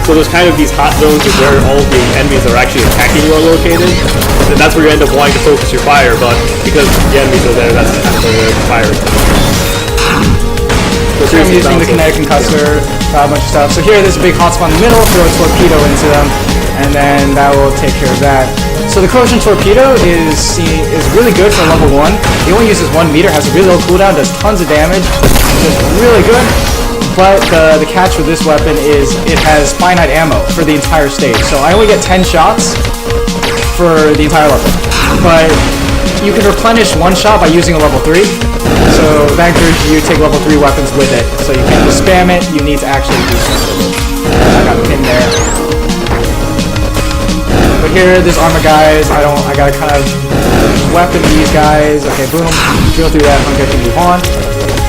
So there's kind of these hot zones where all the enemies that are actually attacking you are located, and that's where you end up wanting to focus your fire, but because the enemies are there, that's kind of where the fire is. So I'm using the kinetic concussor, a bunch of stuff. So here, there's a big hotspot in the middle, throw a torpedo into them, and then that will take care of that. So the corrosion torpedo is really good for level 1. It only uses 1 meter, has a really low cooldown, does tons of damage, is really good. But the catch with this weapon is it has finite ammo for the entire stage. So I only get 10 shots for the entire level. But you can replenish one shot by using a level 3. So that encourages you to take level 3 weapons with it. So you can't just spam it, you need to actually do something. I got pinned there. But here, there's armor guys. I gotta kind of weapon these guys. Okay, boom. Drill through that. Hangeki move on.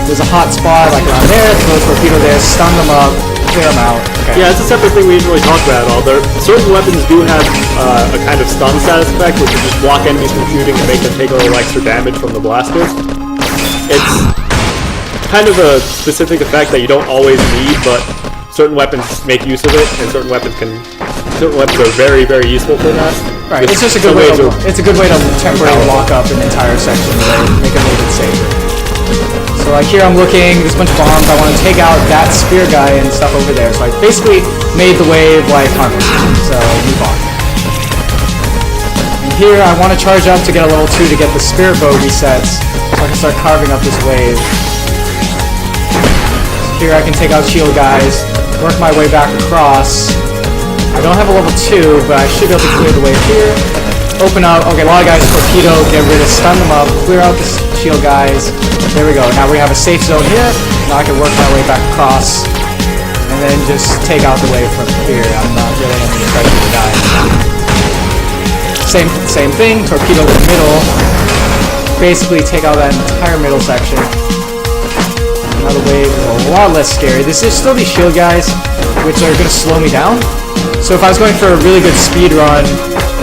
There's a hot spot like around there. Throw a torpedo there. Stun them up. Clear them out. Okay. Yeah, it's a separate thing we didn't really talk about at all. Certain weapons do have a kind of stun status effect, which is just block enemies from shooting and make them take a little extra damage from the blaster. It's kind of a specific effect that you don't always need, but certain weapons make use of it, and certain weapons are very, very useful for that. Right, it's just a good way to temporarily lock up an entire section and make it a little bit safer. So like here I'm looking, there's a bunch of bombs, I want to take out that spear guy and stuff over there. So I basically made the wave like harmless. So move on. And here I want to charge up to get a level 2 to get the spirit bow resets, so I can start carving up this wave. Here I can take out shield guys, work my way back across. I don't have a level 2, but I should be able to clear the wave here. Open up, okay, a lot of guys torpedo, get rid of, stun them up, clear out the shield guys. There we go, now we have a safe zone here. Now I can work my way back across, and then just take out the wave from here. I'm not really under the pressure to die. Same thing, torpedo in the middle. Basically take out that entire middle section. Another wave, a lot less scary. This is still these shield guys, which are going to slow me down. So if I was going for a really good speed run,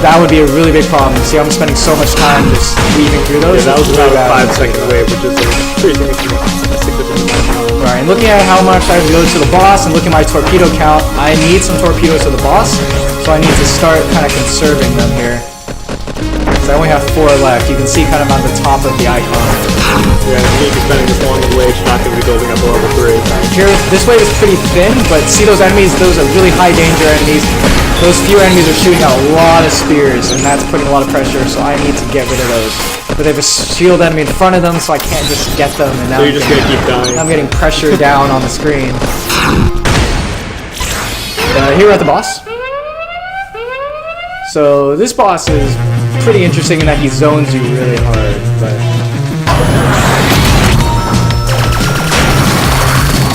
that would be a really big problem. See, I'm spending so much time just weaving through those. Yeah, that was about a 5-second wave, which is pretty significant. Right, and looking at how much I reload to the boss and looking at my torpedo count, I need some torpedoes to the boss, so I need to start kind of conserving them here. So I only have 4 left. You can see kind of on the top of the icon. Yeah, if you keep spending this long in the wave, you're not going to be building up a level 3. Here, this wave is pretty thin, but see those enemies? Those are really high danger enemies. Those few enemies are shooting out a lot of spears, and that's putting a lot of pressure, so I need to get rid of those. But they have a shield enemy in front of them, so I can't just get them, and now so you're just going to keep dying. I'm getting pressure down on the screen. Here we're at the boss. So this boss is pretty interesting in that he zones you really hard, but...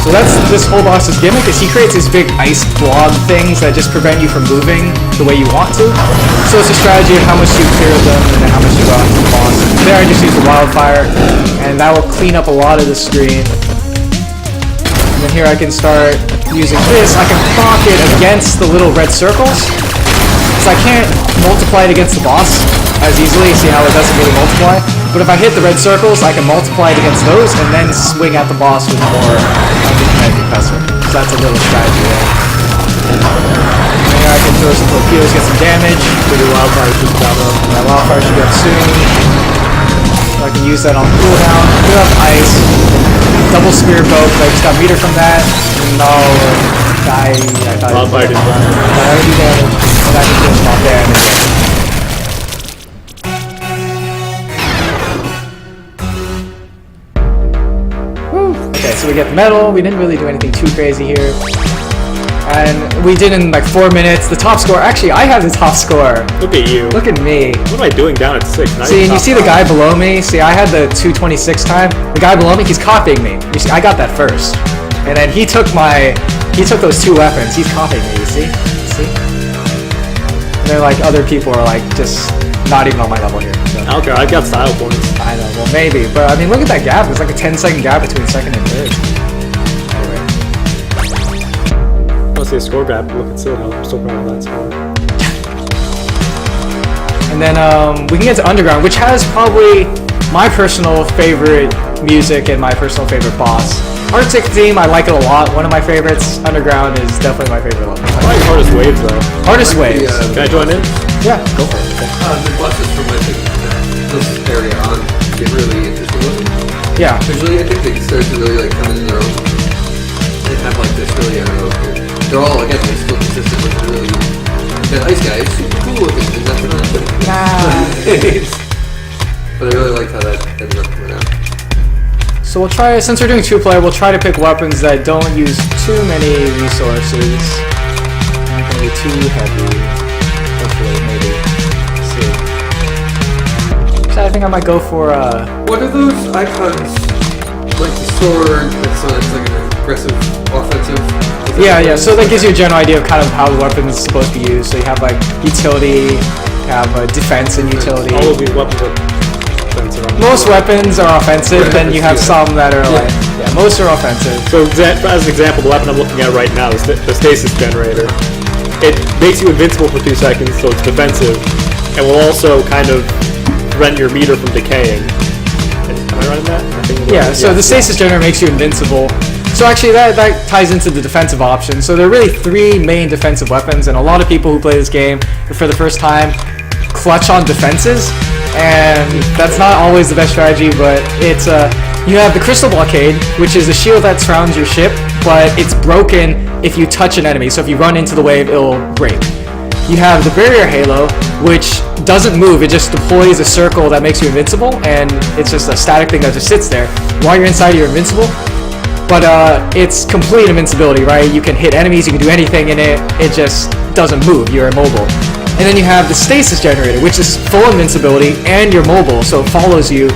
So that's this whole boss's gimmick, is he creates these big ice blob things that just prevent you from moving the way you want to. So it's a strategy of how much you clear them and then how much you go after the boss. There I just use the wildfire, and that will clean up a lot of the screen. And then here I can start using this. I can proc it against the little red circles. So I can't multiply it against the boss as easily. See how it doesn't really multiply? But if I hit the red circles, I can multiply it against those and then swing at the boss with more of the kinetic concussor. So that's a little strategy there. And here I can throw some torpedoes, get some damage. Your wildfire should be up. My wildfire should be up soon. So I can use that on cooldown. Clear up ice. Double spear bow, because I just got meter from that. No, I thought wildfire didn't run. I already do damage. And I can kill him off there. Okay, so we get the medal. We didn't really do anything too crazy here. And we did in like 4 minutes. The top score, actually I have the top score. Look at you. Look at me. What am I doing down at 6? See, and you see the guy below me? See, I had the 2:26 time. The guy below me, he's copying me. You see, I got that first. And then he took those 2 weapons. He's copying me, you see? You see? And then like other people are like just not even on my level here. So. Okay, I got style points. I know, well maybe. But I mean, look at that gap. There's like a 10-second gap between second and third. Anyway. I want to see a score grab. Look at Silhouette. I'm still proud of that score. And then we can get to Underground, which has probably my personal favorite music and my personal favorite boss. Arctic theme, I like it a lot. One of my favorites. Underground is definitely my favorite level. I like Hardest Waves though. Hardest Waves. Can I join in? Yeah, go for it. The bosses from this area on get really interesting looking. Yeah. Visually, I think they start to really like come into their own. They have like this really, I don't know. They're all again, they still consistent with really. That ice guy is super cool looking, and that's not. But I really liked how that ended up coming out. So we'll try, since we're doing 2-player, we'll try to pick weapons that don't use too many resources. Not gonna be too heavy. Hopefully, maybe. Let's see. So I think I might go for What are those icons? Like the sword, it's like an aggressive, offensive. yeah. So that gives you a general idea of kind of how the weapon is supposed to be used. So you have like utility, you have defense and utility. All of these weapons are offensive. Most weapons are offensive, then you have some that are like, most are offensive. So as an example, the weapon I'm looking at right now is the stasis generator. It makes you invincible for 2 seconds, so it's defensive, and will also kind of prevent your meter from decaying. Am I right in that? Yeah, so the stasis generator makes you invincible. So actually that ties into the defensive option. So there are really 3 main defensive weapons, and a lot of people who play this game for the first time clutch on defenses, and that's not always the best strategy, but it's you have the crystal blockade, which is a shield that surrounds your ship, but it's broken if you touch an enemy. So if you run into the wave, it'll break. You have the barrier halo, which doesn't move, it just deploys a circle that makes you invincible, and it's just a static thing that just sits there. While you're inside, you're invincible, but it's complete invincibility, right? You can hit enemies, you can do anything in it, it just doesn't move, you're immobile. And then you have the stasis generator, which is full invincibility, and you're mobile, so it follows you,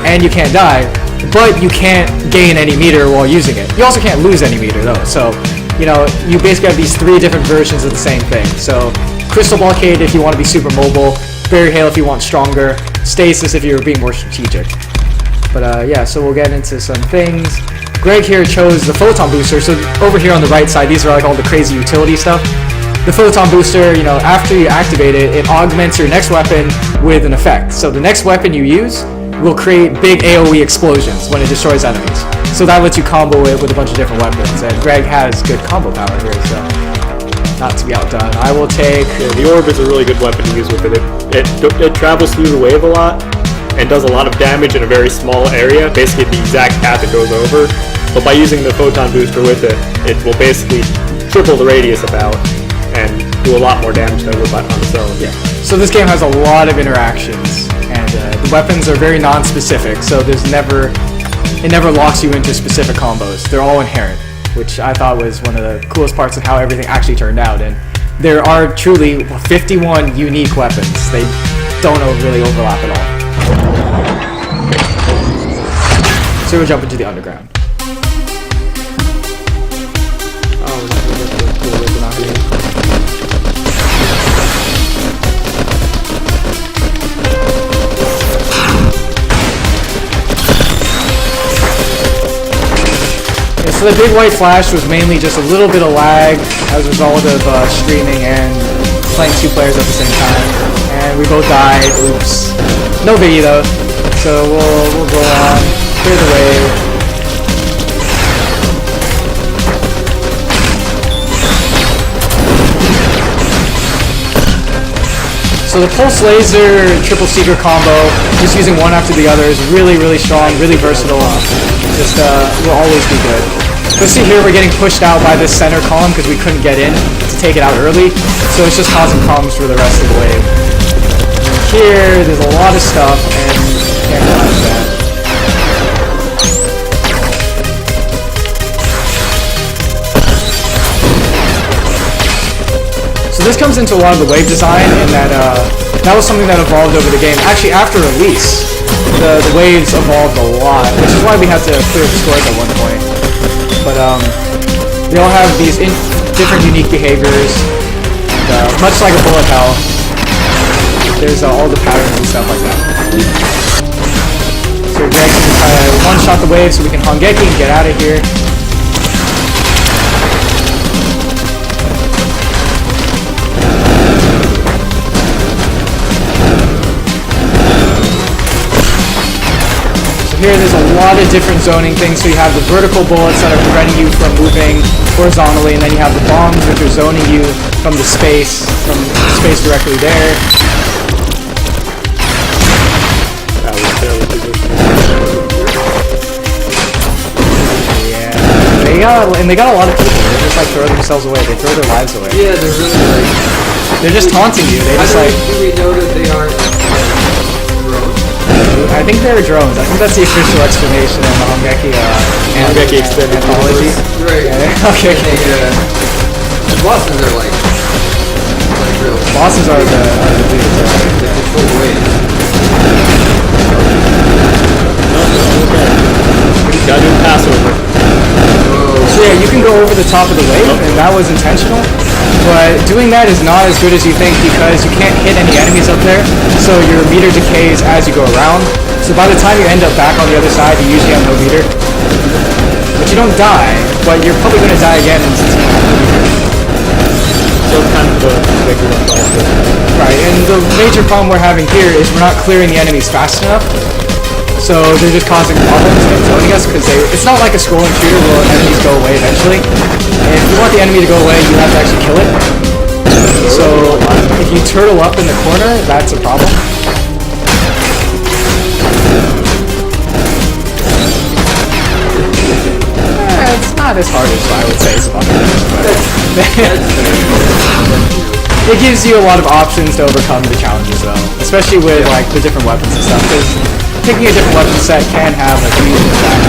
and you can't die, but you can't gain any meter while using it. You also can't lose any meter though, so you know, you basically have these 3 different versions of the same thing. So crystal blockade if you want to be super mobile, barrier hail if you want stronger, stasis if you're being more strategic. But yeah, so we'll get into some things. Greg here chose the photon booster, so over here on the right side, these are like all the crazy utility stuff. The photon booster, you know, after you activate it, it augments your next weapon with an effect. So the next weapon you use will create big AoE explosions when it destroys enemies. So that lets you combo it with a bunch of different weapons, and Greg has good combo power here, so not to be outdone. I will take... Yeah, the orb is a really good weapon to use with it. It travels through the wave a lot, and does a lot of damage in a very small area, basically the exact path it goes over. But by using the photon booster with it, it will basically triple the radius about, and do a lot more damage than it would on its own. Yeah. So this game has a lot of interactions, and the weapons are very non-specific, so there's it never locks you into specific combos. They're all inherent, which I thought was one of the coolest parts of how everything actually turned out. And there are truly 51 unique weapons. They don't really overlap at all. So we'll jump into the underground. So the big white flash was mainly just a little bit of lag as a result of streaming and playing 2 players at the same time. And we both died, oops. No biggie though. So we'll go on, clear the wave. So the pulse laser triple seeker combo, just using one after the other, is really, really strong, really versatile. Just will always be good. Let's see here, we're getting pushed out by this center column because we couldn't get in to take it out early, so it's just causing problems for the rest of the wave. And here, there's a lot of stuff, and can't get out of that. So this comes into a lot of the wave design, in that that was something that evolved over the game. Actually, after release, the waves evolved a lot, which is why we had to clear the scores at one point. But they all have these different unique behaviors. And, much like a bullet hell, there's all the patterns and stuff like that. So Greg can try to one-shot the wave so we can Hangeki and get out of here. here there's a lot of different zoning things. So you have the vertical bullets that are preventing you from moving horizontally, and then you have the bombs which are zoning you from the space directly there. Yeah, they got a lot of people. They just like throw themselves away. They throw their lives away. Yeah, they're really like... They're just taunting you. They just like... Do we know that they aren't drones? I think they're drones. I think that's the official explanation in the Hangeki extended anthology. Right. Yeah, okay. The bosses are like real. Bosses are the dudes. They control the waves. Gotta do Passover. So yeah, you can go over the top of the wave, and that was intentional. But doing that is not as good as you think because you can't hit any enemies up there, so your meter decays as you go around. So by the time you end up back on the other side, you usually have no meter. But you don't die, but you're probably going to die again since you don't have no meter. So it's kind of the big one. Right, and the major problem we're having here is we're not clearing the enemies fast enough. So they're just causing problems and zoning us because it's not like a scrolling shooter where enemies go away eventually. And if you want the enemy to go away, you have to actually kill it. So if you turtle up in the corner, that's a problem. It's not as hard as I would say it's about it gives you a lot of options to overcome the challenges though, especially with like the different weapons and stuff. Because picking a different weapon set can have a huge impact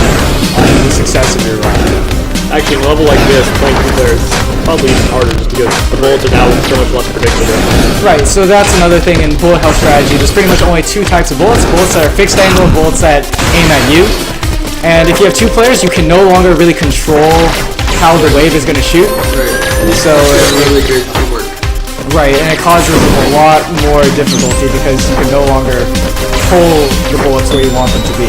on the success of your run. Actually, in a level like this, playing two players is probably even harder just because the bullets are now so much less predictable. Right, so that's another thing in bullet hell strategy. There's pretty much only two types of bullets. Bullets that are fixed angle and bullets that aim at you. And if you have two players, you can no longer really control how the wave is going to shoot. Right. So really good teamwork. Right, and it causes a lot more difficulty because you can no longer pull the bullets where you want them to be.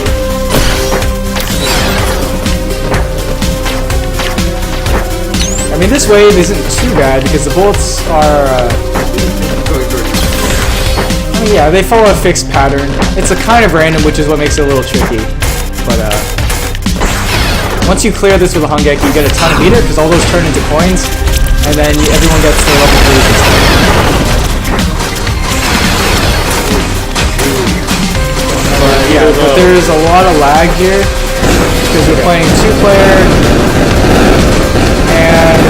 I mean, this wave isn't too bad because the bullets are... I mean, yeah, they follow a fixed pattern. It's a kind of random, which is what makes it a little tricky. But once you clear this with a Hangeki, you get a ton of meter because all those turn into coins, and then everyone gets to level 3. But yeah, but there's a lot of lag here because we're playing 2-player, and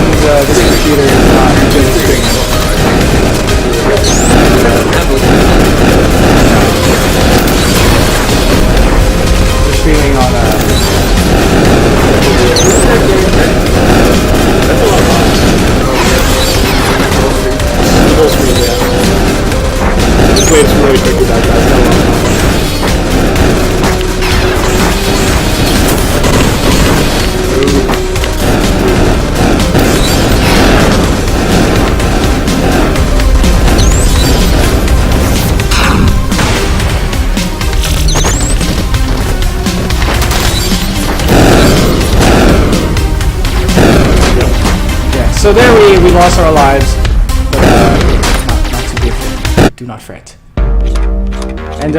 this computer is not really streaming. We're streaming on Full screen, yeah. This wave's really tricky back guys. So there we lost our lives, but not too big. Do not fret. And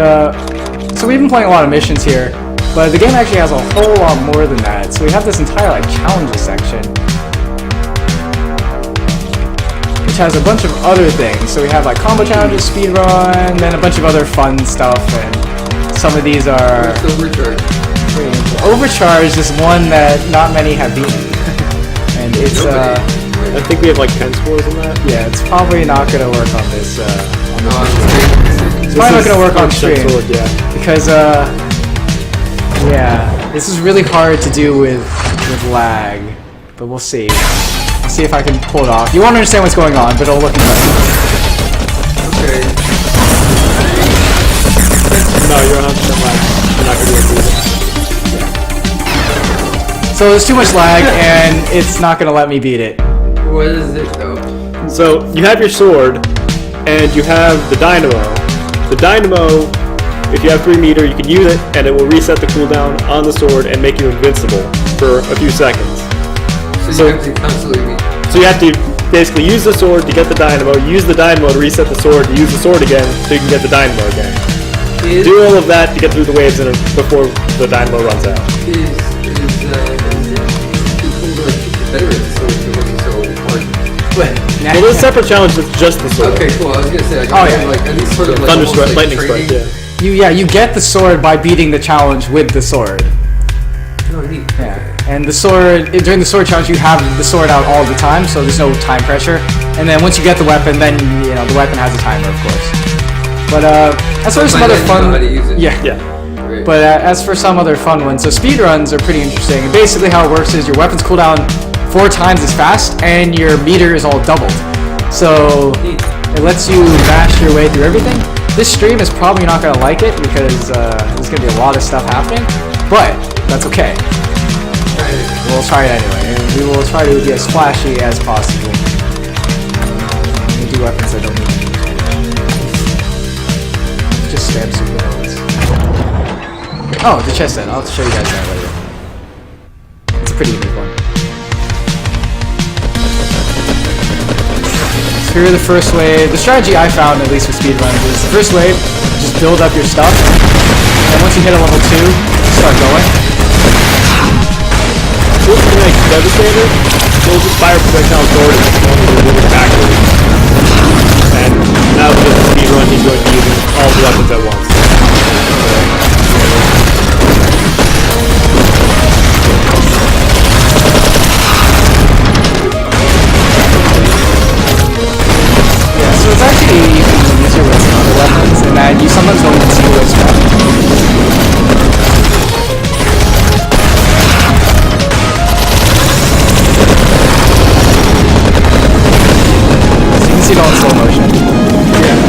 so we've been playing a lot of missions here, but the game actually has a whole lot more than that. So we have this entire like challenges section, which has a bunch of other things. So we have like combo challenges, speedrun, then a bunch of other fun stuff, and some of these are... Overcharged is one that not many have beaten. And it's I think we have like 10 scores in that. yeah, it's probably not gonna work on this. It's probably not gonna work on stream. Sword, yeah. Because yeah, this is really hard to do with lag. But we'll see. I'll see if I can pull it off. You won't understand what's going on, but it'll look impressive. Okay. No, you're 100% lag. You're not gonna be able to do it. So there's too much lag, and it's not gonna let me beat it. What is it though? So you have your sword, and you have the dynamo. The dynamo, if you have 3 meter, you can use it, and it will reset the cooldown on the sword and make you invincible for a few seconds. So you have to constantly... So you have to basically use the sword to get the dynamo, use the dynamo to reset the sword, to use the sword again, so you can get the dynamo again. Do all of that to get through the waves before the dynamo runs out. Is it too cool to like keep the veterans so it wasn't so hard? Well, there's a separate challenge with just the sword. Okay, cool. I was gonna say, like, Oh, yeah. like at least sort of like Thunder almost, strike, like, lightning strike, training. yeah. You get the sword by beating the challenge with the sword. Oh, neat. Yeah. And the sword, during the sword challenge, you have the sword out all the time, so there's no time pressure. And then once you get the weapon, then the weapon has a timer, of course. But as for some By other then you know fun, how to use it. yeah. Great. But as for some other fun ones, so speedruns are pretty interesting. And basically, how it works is your weapons cool down 4 times as fast, and your meter is all doubled. So it lets you mash your way through everything. This stream is probably not gonna like it because there's gonna be a lot of stuff happening, but that's okay. We'll try it anyway, and we will try to be as flashy as possible. We do weapons that don't need to just spam super bullets. Oh, the chest set. I'll show you guys that later. It's a pretty unique one. So here are the first wave. The strategy I found, at least with speedruns, is the first wave, just build up your stuff, and once you hit a level 2, start going. This is like Devastator. They'll just fire projectiles forward and normally moving backwards. And now with the speedrun, he's going to be using all the weapons at once. Yeah, so it's actually even easier with some other weapons, in that you sometimes don't even see where it's from. See it all in slow motion. Yeah.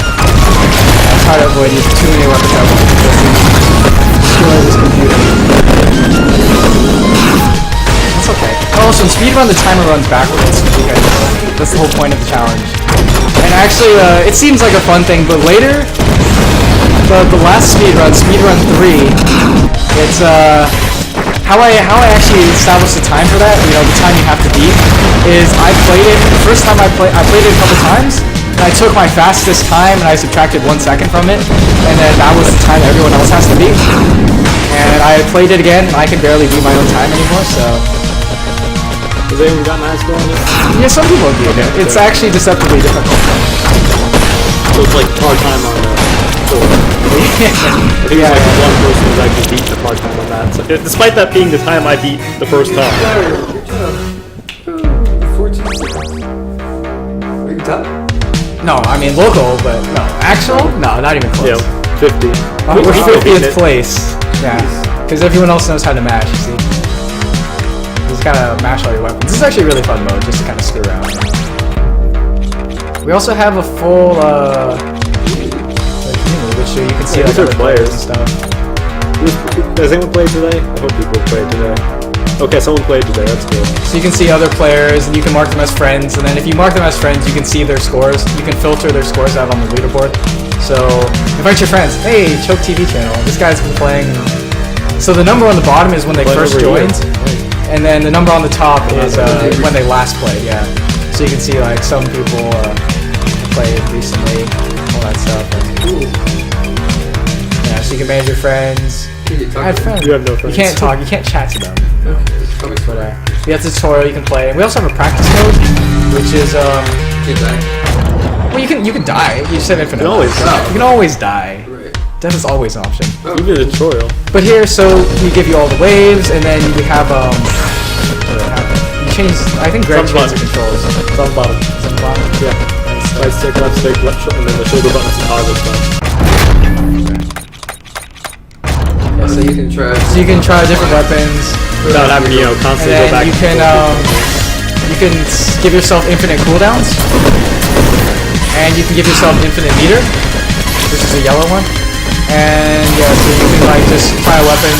I try to avoid using too many weapons at once because destroy this computer. That's okay. Also, in speedrun, the timer runs backwards because that's the whole point of the challenge. And actually, it seems like a fun thing, but later, the last speedrun 3, it's How I actually established the time for that, the time you have to beat, is I played it, the first time I played it a couple times, and I took my fastest time and I subtracted 1 second from it, and then that was the time everyone else has to beat. And I played it again, and I can barely beat my own time anymore, so... Has anyone gotten high score on this? Yeah, some people do. Okay, It's actually deceptively difficult. So it's like part-time on 4. I think it's like one person who's actually beaten the part-time on that. So, despite that being the time I beat the first time. Good job. 14 seconds. Are you top? No, I mean local, but no. Actual? No, not even close. Yeah, 50. We're We still beat 50th it. place. Yeah, because everyone else knows how to mash, you see. You just gotta mash all your weapons. This is actually a really fun mode, just to kind of screw around. We also have a full, which you can see Yeah, like these are other players and stuff. Has anyone played today? I hope people played today. Okay, someone played today, that's good. So you can see other players, and you can mark them as friends, and then if you mark them as friends, you can see their scores. You can filter their scores out on the leaderboard. So, invite your friends. Hey, Choke TV channel, this guy's been playing... So the number on the bottom is when they first joined, and then the number on the top is when they last played, yeah. So you can see, like, some people played recently, all that stuff. And, yeah, so you can manage your friends. Add friends. You have no friends. You can't talk, you can't chat to them. Probably But we have the tutorial you can play. We also have a practice mode, which is Can't die. well, you can die. You just have infinite. You can always lives. die. You can always die. Right. Death is always an option. Even the tutorial. But here, so we give you all the waves, and then we have you change. I think Greg Some changes the button. controls. It's on the bottom. It's on the bottom. Yeah. Right stick, left stick, left and then the shoulder button to toggle stuff. Yeah, so you can try. So you can try different weapons, Without having to, and constantly go then back you and can give yourself infinite cooldowns, and you can give yourself infinite meter, which is a yellow one. And yeah, so you can like just try a weapon.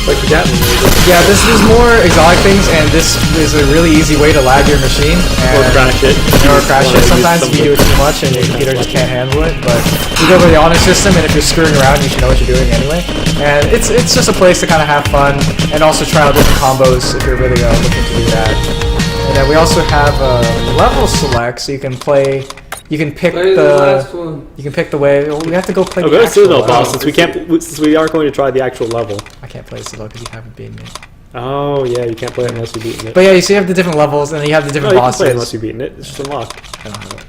Like the Gatling. Yeah, there's more exotic things, and this is a really easy way to lag your machine. Or crash it. Or crash it. Sometimes if you do it too much and your computer just can't handle it, but you go over the honor system, and if you're screwing around, you should know what you're doing anyway. And it's just a place to kind of have fun, and also try out different combos if you're really looking to do that. And then we also have a level select, so you can play. You can pick Play the last one. You can pick the way. Well, we have to go play. Oh, the go to actual Citadel, level. boss. Since we are going to try the actual level. I can't play Citadel because you haven't beaten it. Oh yeah, you can't play it unless you've beaten it. But yeah, you see, you have the different levels, and then you have the No, different you can bosses. play it unless you've beaten it. It's just unlocked. I don't have it.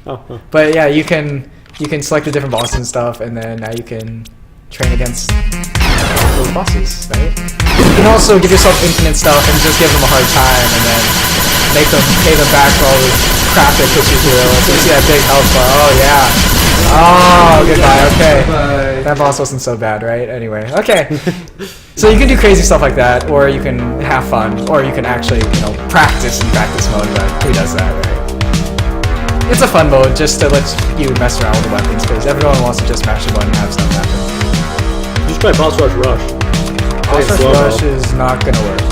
Oh. But yeah, you can select the different bosses and stuff, and then now you can train against those bosses, right? You can also give yourself infinite stuff and just give them a hard time, and then make them pay them back for all the crap they put you through. So you see that big health bar. Oh yeah. Oh, goodbye. Okay. Bye. That boss wasn't so bad, right? Anyway, okay. So you can do crazy stuff like that, or you can have fun, or you can actually, practice in practice mode. But who does that, right? It's a fun mode just to let you mess around with the weapons, because everyone wants to just smash a button and have stuff happen. Just try Boss Rush Rush. Boss Rush is not gonna work.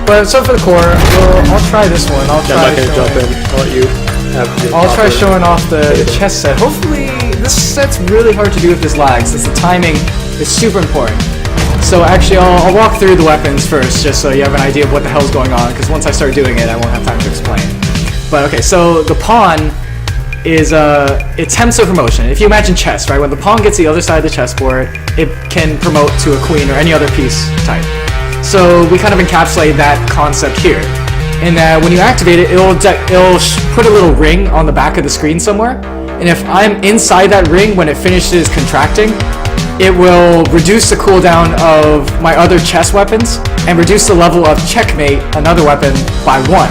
But so for the core, I'll try this one. I'm not gonna jump in. I'll let you have your I'll try proper- showing off the chess set. Hopefully, this set's really hard to do with this lag, since the timing is super important. So actually, I'll walk through the weapons first, just so you have an idea of what the hell's going on, because once I start doing it, I won't have time to explain. But okay, so the pawn is it tempts a promotion. If you imagine chess, right? When the pawn gets the other side of the chessboard, it can promote to a queen or any other piece type. So we kind of encapsulate that concept here. In that when you activate it, it'll put a little ring on the back of the screen somewhere. And if I'm inside that ring when it finishes contracting, it will reduce the cooldown of my other chess weapons and reduce the level of checkmate, another weapon, by 1.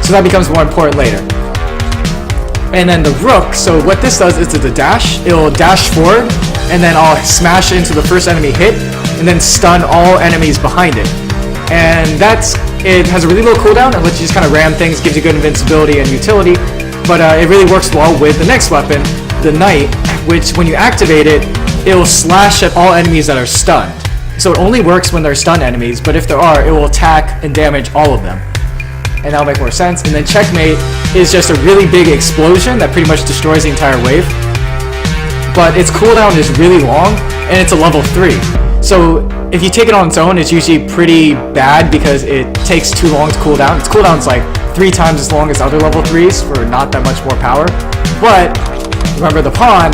So that becomes more important later. And then the rook, so what this does is the dash. It'll dash forward, and then I'll smash into the first enemy hit, and then stun all enemies behind it. And it has a really low cooldown, it lets you just kind of ram things, gives you good invincibility and utility, but it really works well with the next weapon, the knight, which when you activate it, it will slash at all enemies that are stunned. So it only works when they're stunned enemies, but if there are, it will attack and damage all of them. And that'll make more sense. And then checkmate is just a really big explosion that pretty much destroys the entire wave. But its cooldown is really long, and it's a level 3. So if you take it on its own, it's usually pretty bad because it takes too long to cool down. Its cooldown's like 3 times as long as other level 3s for not that much more power. But remember the pawn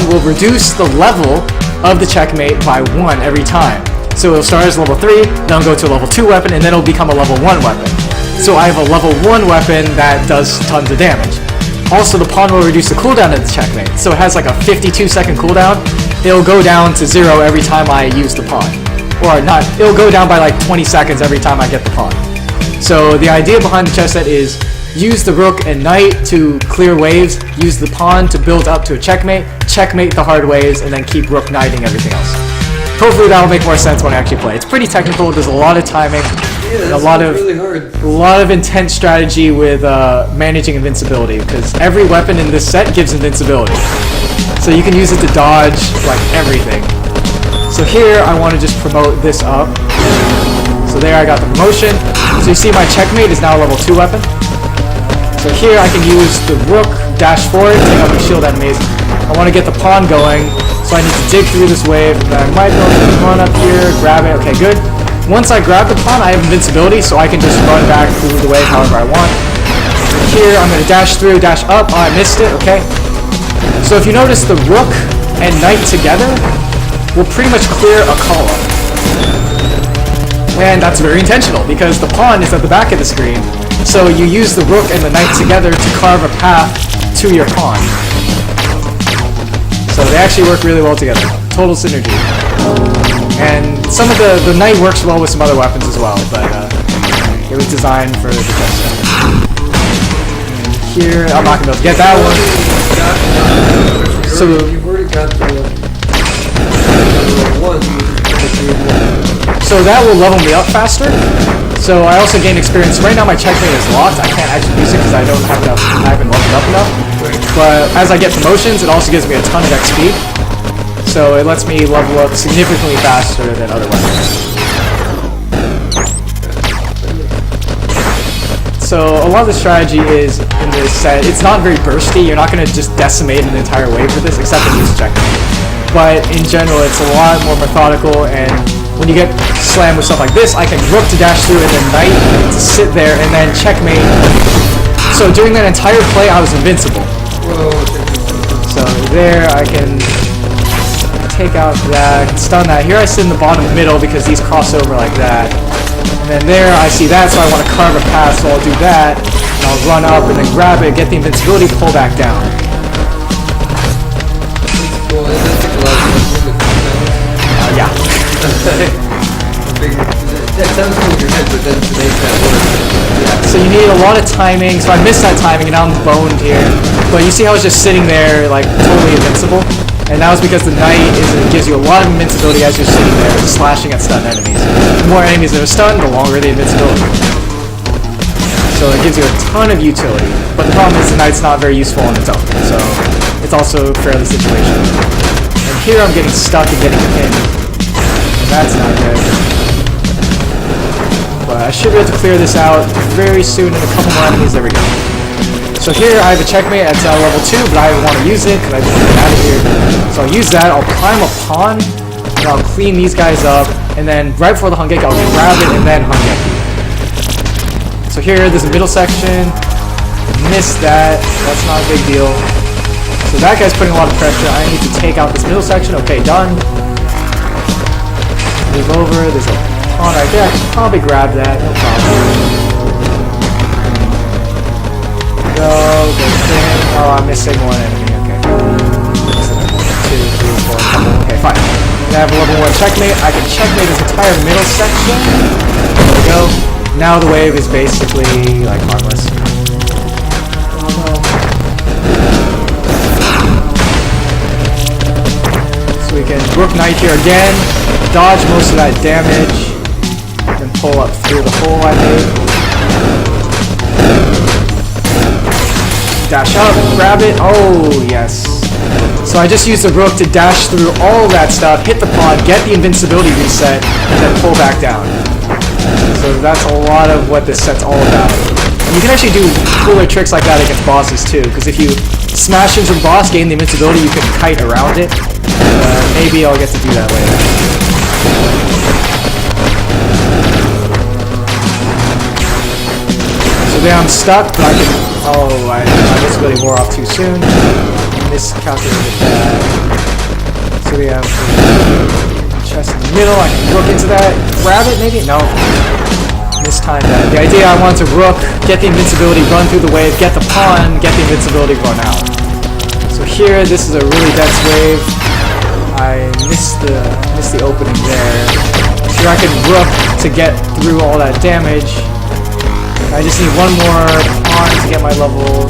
will reduce the level of the checkmate by 1 every time. So it'll start as level 3, then it'll go to a level 2 weapon, and then it'll become a level 1 weapon. So I have a level 1 weapon that does tons of damage. Also, the pawn will reduce the cooldown of the checkmate. So it has like a 52-second cooldown. It'll go down to 0 every time I use the pawn. Or not, it'll go down by like 20 seconds every time I get the pawn. So the idea behind the chess set is use the rook and knight to clear waves, use the pawn to build up to a checkmate the hard waves, and then keep rook knighting everything else. Hopefully that'll make more sense when I actually play. It's pretty technical, there's a lot of timing, Yeah, a lot of really hard. a lot of intense strategy with managing invincibility, because every weapon in this set gives invincibility. So you can use it to dodge like everything. So here I want to just promote this up. So there I got the promotion. So you see my checkmate is now a level 2 weapon. So here I can use the rook, dash forward, take out the shield enemies. I want to get the pawn going, so I need to dig through this wave. And I might be able to run up here, grab it. Okay, good. Once I grab the pawn, I have invincibility, so I can just run back through the wave however I want. Here, I'm going to dash through, dash up. Oh, I missed it. Okay. So if you notice, the rook and knight together will pretty much clear a column. And that's very intentional, because the pawn is at the back of the screen. So you use the rook and the knight together to carve a path to your pawn. So they actually work really well together. Total synergy. And some of the knight works well with some other weapons as well, but it was designed for the chess set. Here, I'm not going to be able to get that one. So You've already got the one. So that will level me up faster. So I also gain experience. Right now my checkmate is locked. I can't actually use it because I don't have enough. I haven't leveled up enough. But as I get promotions, it also gives me a ton of XP. So it lets me level up significantly faster than other weapons. So a lot of the strategy is in this set. It's not very bursty. You're not going to just decimate an entire wave with this, except for use checkmate. But in general, it's a lot more methodical, and when you get slammed with stuff like this, I can rook to dash through and then knight to sit there and then checkmate. So during that entire play, I was invincible. So there, I can take out that, stun that. Here I sit in the bottom middle because these cross over like that. And then there, I see that, so I want to carve a path, so I'll do that. And I'll run up and then grab it, get the invincibility, pull back down. Yeah. That sounds cool in your head, but then to make that work, yeah. So you need a lot of timing, so I missed that timing and now I'm boned here. But you see how I was just sitting there, like, totally invincible? And that was because the knight gives you a lot of invincibility as you're sitting there, slashing at stunned enemies. The more enemies that are stunned, the longer the invincibility. So it gives you a ton of utility. But the problem is the knight's not very useful on its own, so it's also fairly situational. And here I'm getting stuck and getting pinned. And that's not good. But I should be able to clear this out very soon in a couple more enemies. There we go. So here I have a checkmate at level 2, but I want to use it because I just want to get out of here. So I'll use that, I'll prime a pawn, and I'll clean these guys up, and then right before the Hangeki, I'll grab it and then Hangeki. So here, there's a middle section. Missed that. That's not a big deal. So that guy's putting a lot of pressure. I need to take out this middle section. Okay, done. Move over. There's a pawn right there. I can probably grab that. No problem. Go thing. Oh, I'm missing one enemy. Okay. 2, 3, 4. Okay, fine. Then I have a level 1 checkmate. I can checkmate this entire middle section. There we go. Now the wave is basically like harmless. Oh no. So we can rook knight here again. Dodge most of that damage. And pull up through the hole I made. Dash up, grab it. Oh, yes. So I just used the rook to dash through all that stuff, hit the pawn, get the invincibility reset, and then pull back down. So that's a lot of what this set's all about. And you can actually do cooler tricks like that against bosses too, because if you smash into a boss, gain the invincibility, you can kite around it. Maybe I'll get to do that later. So there I'm stuck, but I can... Oh, I invincibility wore off too soon. Miscalculated that. So we have chest in the middle. I can rook into that. Grab it, maybe? No. Mistimed that. The idea, I want to rook, get the invincibility, run through the wave, get the pawn, get the invincibility, run out. So here, this is a really dense wave. I missed the opening there. Here I can rook to get through all that damage. I just need one more pawn to get my level 2.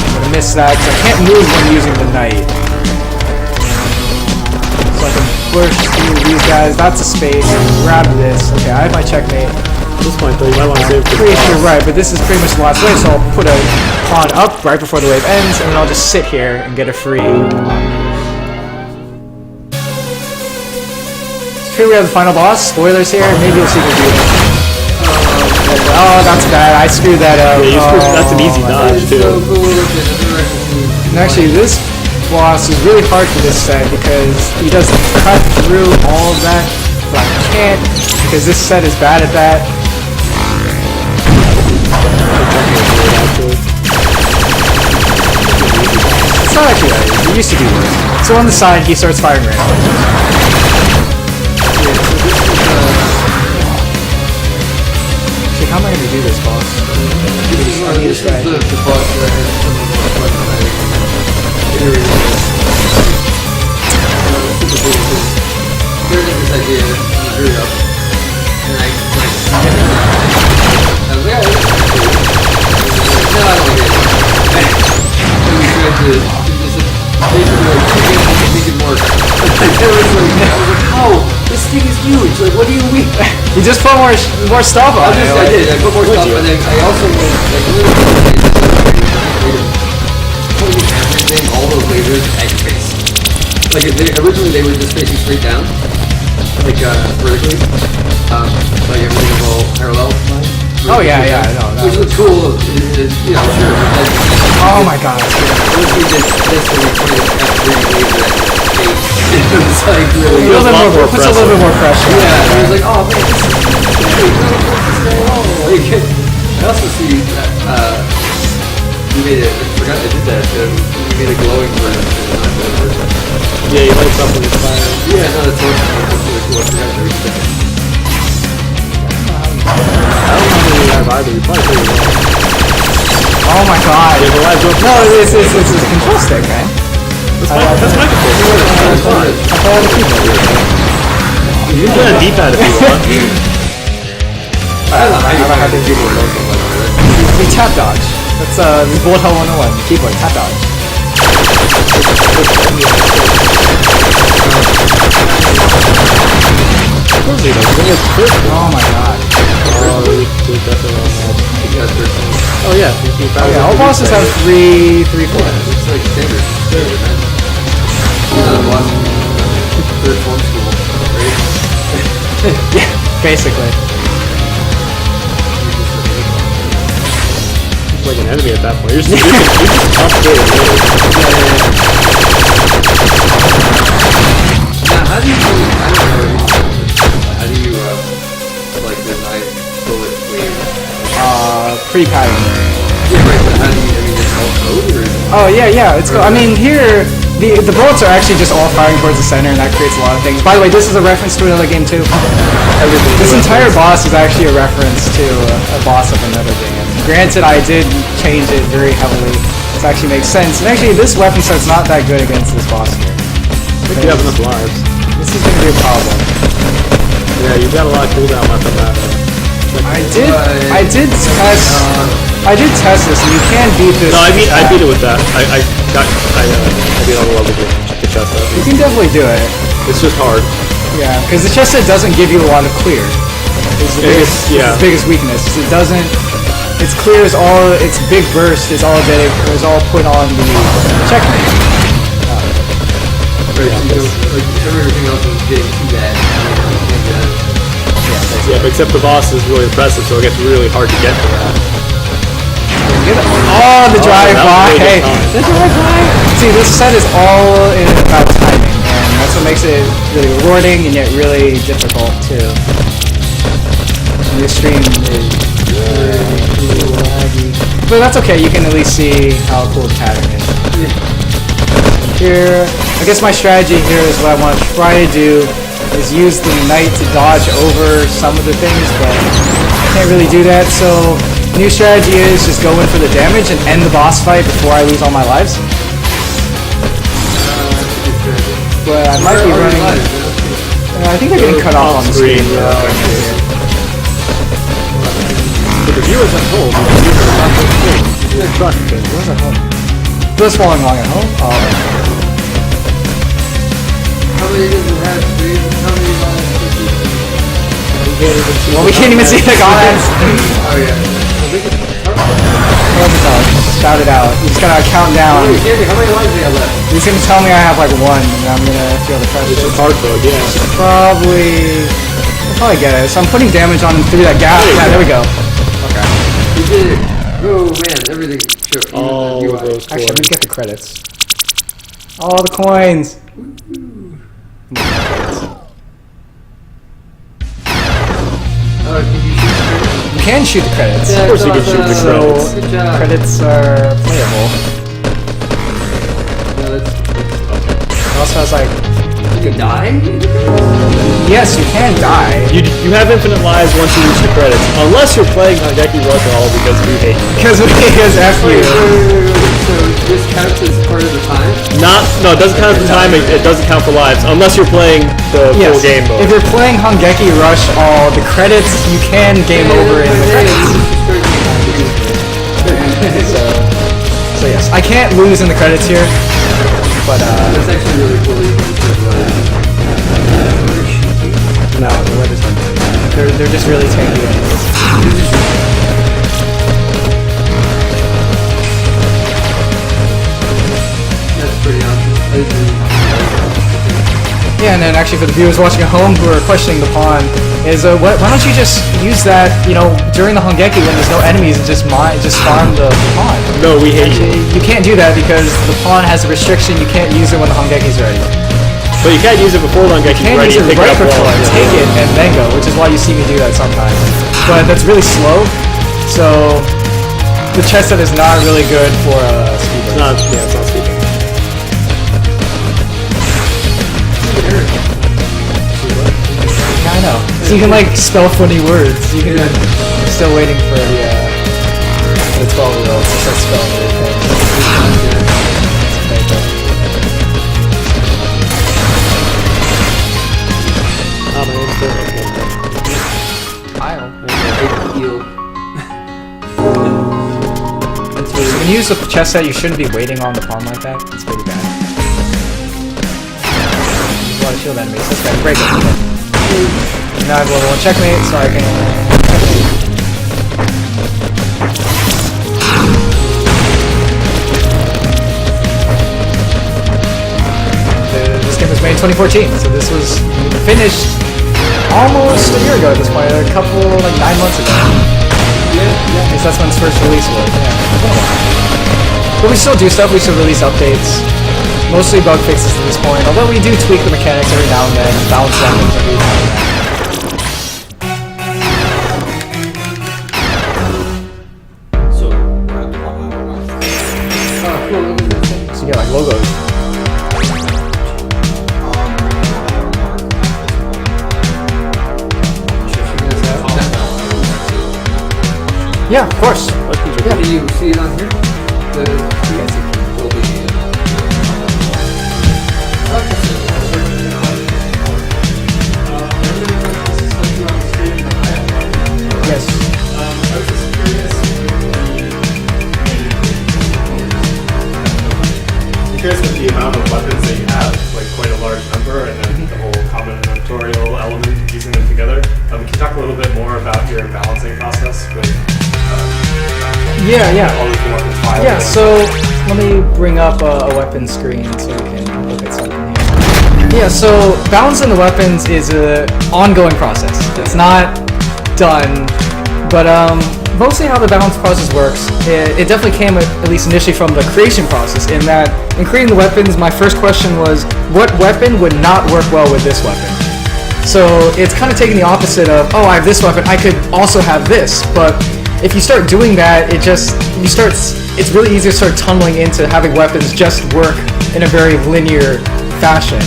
I'm gonna miss that because I can't move when using the knight. So I can push through these guys. That's a space. Grab this. Okay, I have my checkmate. At this point, though, you might want to save for Pretty sure, right, but this is pretty much the last wave, so I'll put a pawn up right before the wave ends, and then I'll just sit here and get a free. Here we have the final boss. Spoilers here. Maybe you'll see the video. Oh, that's bad. I screwed that up. Yeah, that's an easy dodge, too. And actually, this boss is really hard for this set because he does cut through all of that, but I can't because this set is bad at that. It's not actually that easy. It used to be worse. So on the side, he starts firing randomly. How am I going to do this, boss? This is the boss that I had some of the fun tonight. There's this idea, you drew it up, and I was like, oh, no, I don't like it. And we tried to do this, basically like 2 games to make it work. I was like, how? This thing is huge, like what do you mean? You just put more stuff on it. I did, I put more stuff, and then I also went, like, everything, all those lasers at your face. Like, originally they were just facing straight down, like, vertically, like everything was all parallel. Oh yeah, yeah, I know. Which was cool, you know, sure, but then... Oh my god. Once we did this, and we put an F3 laser at your face, like really. Feels a lot more puts a little bit more pressure. Yeah, and he was like, oh man, this is very long. Like, I also see that you made it. I forgot I did that. You made a glowing version. Yeah, you like something that's fire. Yeah, no, that's awesome. That's really cool. I forgot to read that. I don't know how many we have either. We probably pretty well. Oh my god. Yeah, the live jump. No, it's a control stick, man. That's my control. That's fine. I play on the keyboard. You can play on D-pad if you want. I don't know how to keyboard also, by the way. We tap dodge. That's this bullet hole 101. Keyboard, tap dodge. Oh my god. Oh yeah. Oh yeah, all bosses have three forms. It's like standard, right? Third form school, right? Yeah, basically. Like an enemy at that point. You're just complicated. Now, how do you like design bullet wave? Pre-pattern. Yeah, right, but how do you, it's all code or is it? Oh yeah, it's cool. I mean, here the bullets are actually just all firing towards the center, and that creates a lot of things. By the way, this is a reference to another game too. This entire boss is actually a reference to a boss of another game. Granted, I did change it very heavily. This actually makes sense, and actually, this weapon set's not that good against this boss here. If you have enough lives. This is gonna be a problem. Yeah, you've got a lot of cooldown left on that. I did test this, and you can beat this. No, I beat it with that. I beat all the level to check the chest out. You can definitely do it. It's just hard. Yeah, because the chest set doesn't give you a lot of clear. It's the biggest weakness. It doesn't. Its clear is all. Its big burst is all that is all put on the checkmate. Right, so like everything else is getting too bad. Yeah, but except the boss is really impressive, so it gets really hard to get to that. Oh, the drive-by! Hey, the drive-by! See, this set is all about timing, and that's what makes it really rewarding and yet really difficult too. And the stream is really laggy. But that's okay, you can at least see how cool the pattern is. Here, I guess my strategy here is what I want to try to do is use the knight to dodge over some of the things, but I can't really do that, so new strategy is just go in for the damage and end the boss fight before I lose all my lives. But I might be running... I think they're getting cut off on the screen. For the viewers at home, Where's at home? Who's following along at home? Oh. How many does it have? How many lives does it have? Well, we can't even see the comments. Oh yeah. Shout it out. You just gotta count down. How many lives do you have left? He's gonna tell me I have like one, and I'm gonna feel the pressure. It's just hard though, yeah. I'll probably get it. So I'm putting damage on him through that gap. Yeah, there we go. Okay. You did it. Oh man, everything shook. All Even of the UI. those Actually, I'm coins. gonna get the credits. All the coins. You can shoot the credits. Yeah, Of course you can shoot the So credits. Good job. credits are playable. No, It also has like, you can die? yes, you can die. You have infinite lives once you reach the credits, unless you're playing Hangeki Rush all because we hate you. Because F you. So this counts as part of the time? No, it doesn't count for time. It doesn't count for lives unless you're playing the full game mode. If you're playing Hangeki Rush all the credits, you can game over in the credits. So yes, I can't lose in the credits here, but That's actually really cool. no, the weather's not. They're just really tanky enemies. That's pretty awesome. Yeah, and then actually for the viewers watching at home who are questioning the pawn, is why don't you just use that, during the Hangeki when there's no enemies and just farm the pawn? No, we hate you. You can't do that because the pawn has a restriction. You can't use it when the Hangeki's ready. But you can't use it before the Hangeki's Can't ready use and it pick right it up before while I take it and then go, which is why you see me do that sometimes. But that's really slow, so the chest set is not really good for speed It's burst. not speaking. Yeah, I know. So you can like spell funny words. You can. I'm still waiting for the 12-year-old to start spelling weird things. My name's Dylan. Kyle. Heal. When you use a chess set, you shouldn't be waiting on the pawn like that. It's pretty bad. There's a lot of shield enemies. Okay, break it. Now I have level 1 checkmate, so I can. This game was made in 2014, so this was finished almost a year ago at this point. A couple, like 9 months ago. Because that's when its first release was. Yeah, it's been a while. But we still do stuff. We still release updates. Mostly bug fixes at this point. Although we do tweak the mechanics every now and then, balance weapons every now and then. So, we're at the 1 hour mark. Oh, cool. Look at this thing. So you get like logos. Yeah, of course. Yeah. Can you see it on here? Will be. Yes. I'm curious with the amount of weapons that you have, like quite a large number, and then the whole combinatorial element of using them together. Can you talk a little bit more about your balancing process with Yeah. all these weapons files? Yeah, so let me bring up a weapon screen so we can look at something here. Yeah, so balancing the weapons is an ongoing process. It's not done, but mostly how the balance process works, it definitely came at least initially from the creation process, in that in creating the weapons, my first question was, what weapon would not work well with this weapon? So it's kind of taking the opposite of, oh, I have this weapon, I could also have this, but if you start doing that, it's really easy to start tunneling into having weapons just work in a very linear fashion.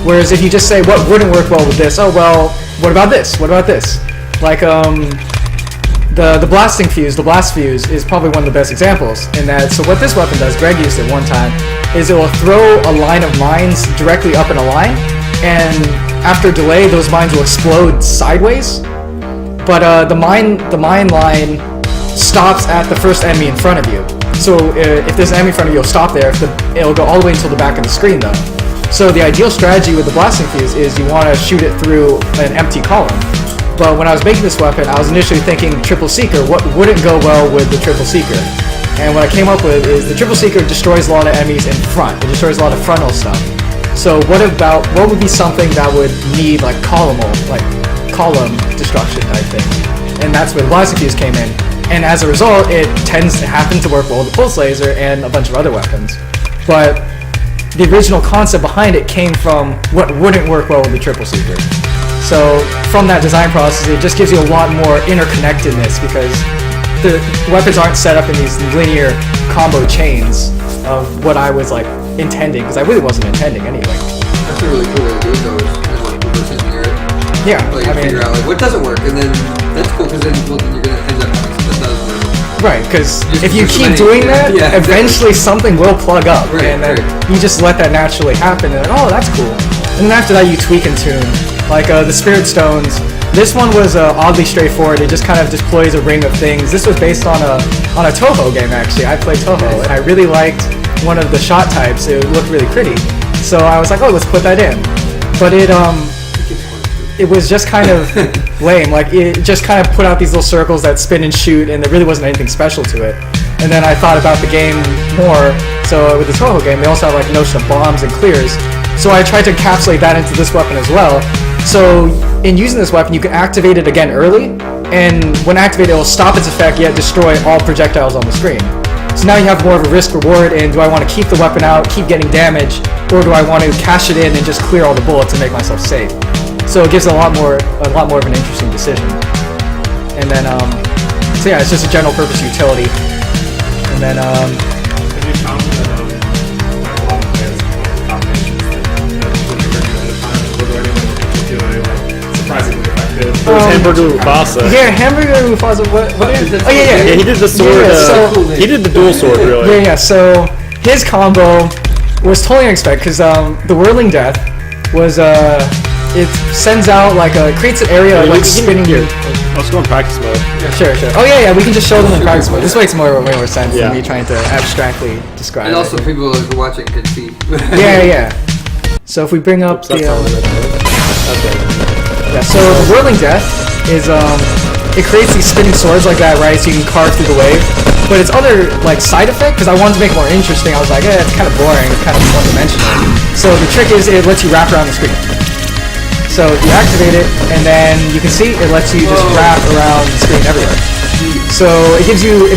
Whereas if you just say, what wouldn't work well with this? Oh, well, what about this? What about this? Like, the blasting fuse, the blast fuse, is probably one of the best examples in that. So what this weapon does, Greg used it one time, is it will throw a line of mines directly up in a line, and after delay, those mines will explode sideways. But the mine line stops at the first enemy in front of you. So if there's an enemy in front of you, it'll stop there. It'll go all the way until the back of the screen, though. So the ideal strategy with the blasting fuse is you want to shoot it through an empty column. But when I was making this weapon, I was initially thinking triple seeker. What wouldn't go well with the triple seeker? And what I came up with is the triple seeker destroys a lot of enemies in front. It destroys a lot of frontal stuff. So what would be something that would need like column destruction type thing? And that's where the blasting fuse came in. And as a result, it tends to happen to work well with the pulse laser and a bunch of other weapons. But the original concept behind it came from what wouldn't work well with the triple seeker. So from that design process, it just gives you a lot more interconnectedness because the weapons aren't set up in these linear combo chains of what I was like intending, because I really wasn't intending anyway. That's a really cool way to do it, though, is like reverse engineer it. Yeah, Like figure out like what doesn't work, and then that's cool because then you're gonna end up having something that does work. right, because Just if you so keep many- doing that, yeah, eventually something will plug up, Right, and then right. you just let that naturally happen, and like, oh, that's cool. And then after that, you tweak and tune. Like the Spirit Stones, this one was oddly straightforward. It just kind of deploys a ring of things. This was based on a Toho game, actually. I played Toho, and I really liked one of the shot types. It looked really pretty, so I was like, oh, let's put that in. But it was just kind of lame. Like it just kind of put out these little circles that spin and shoot, and there really wasn't anything special to it. And then I thought about the game more. So with the Toho game, they also have like notion of bombs and clears. So I tried to encapsulate that into this weapon as well. So in using this weapon, you can activate it again early, and when activated, it will stop its effect yet destroy all projectiles on the screen. So now you have more of a risk reward, and do I want to keep the weapon out, keep getting damage, or do I want to cash it in and just clear all the bullets and make myself safe? So it gives a lot more of an interesting decision. And then, so yeah, it's just a general purpose utility. And then, Have you found that a lot of players combinations that anyone particularly surprisingly effective? It was Hamburger Mufasa. yeah, Hamburger Mufasa. What is it? Oh yeah. Yeah, he did the sword. He did the dual sword, really. Yeah. So his combo was totally unexpected because the Whirling Death was it sends out like creates an area like spinning. Here. Let's go in practice mode. Sure. Oh yeah, we can just show them in practice mode. This makes way more sense than me trying to abstractly describe And it. also people who are watching can see. Yeah. So if we bring up That's not what it is. yeah, so the Whirling Death is it creates these spinning swords like that, right? So you can carve through the wave. But its other like side effect, because I wanted to make it more interesting, I was like, it's kind of boring, it's kind of one-dimensional. So the trick is it lets you wrap around the screen. So you activate it, and then you can see it lets you just wrap around the screen everywhere. So it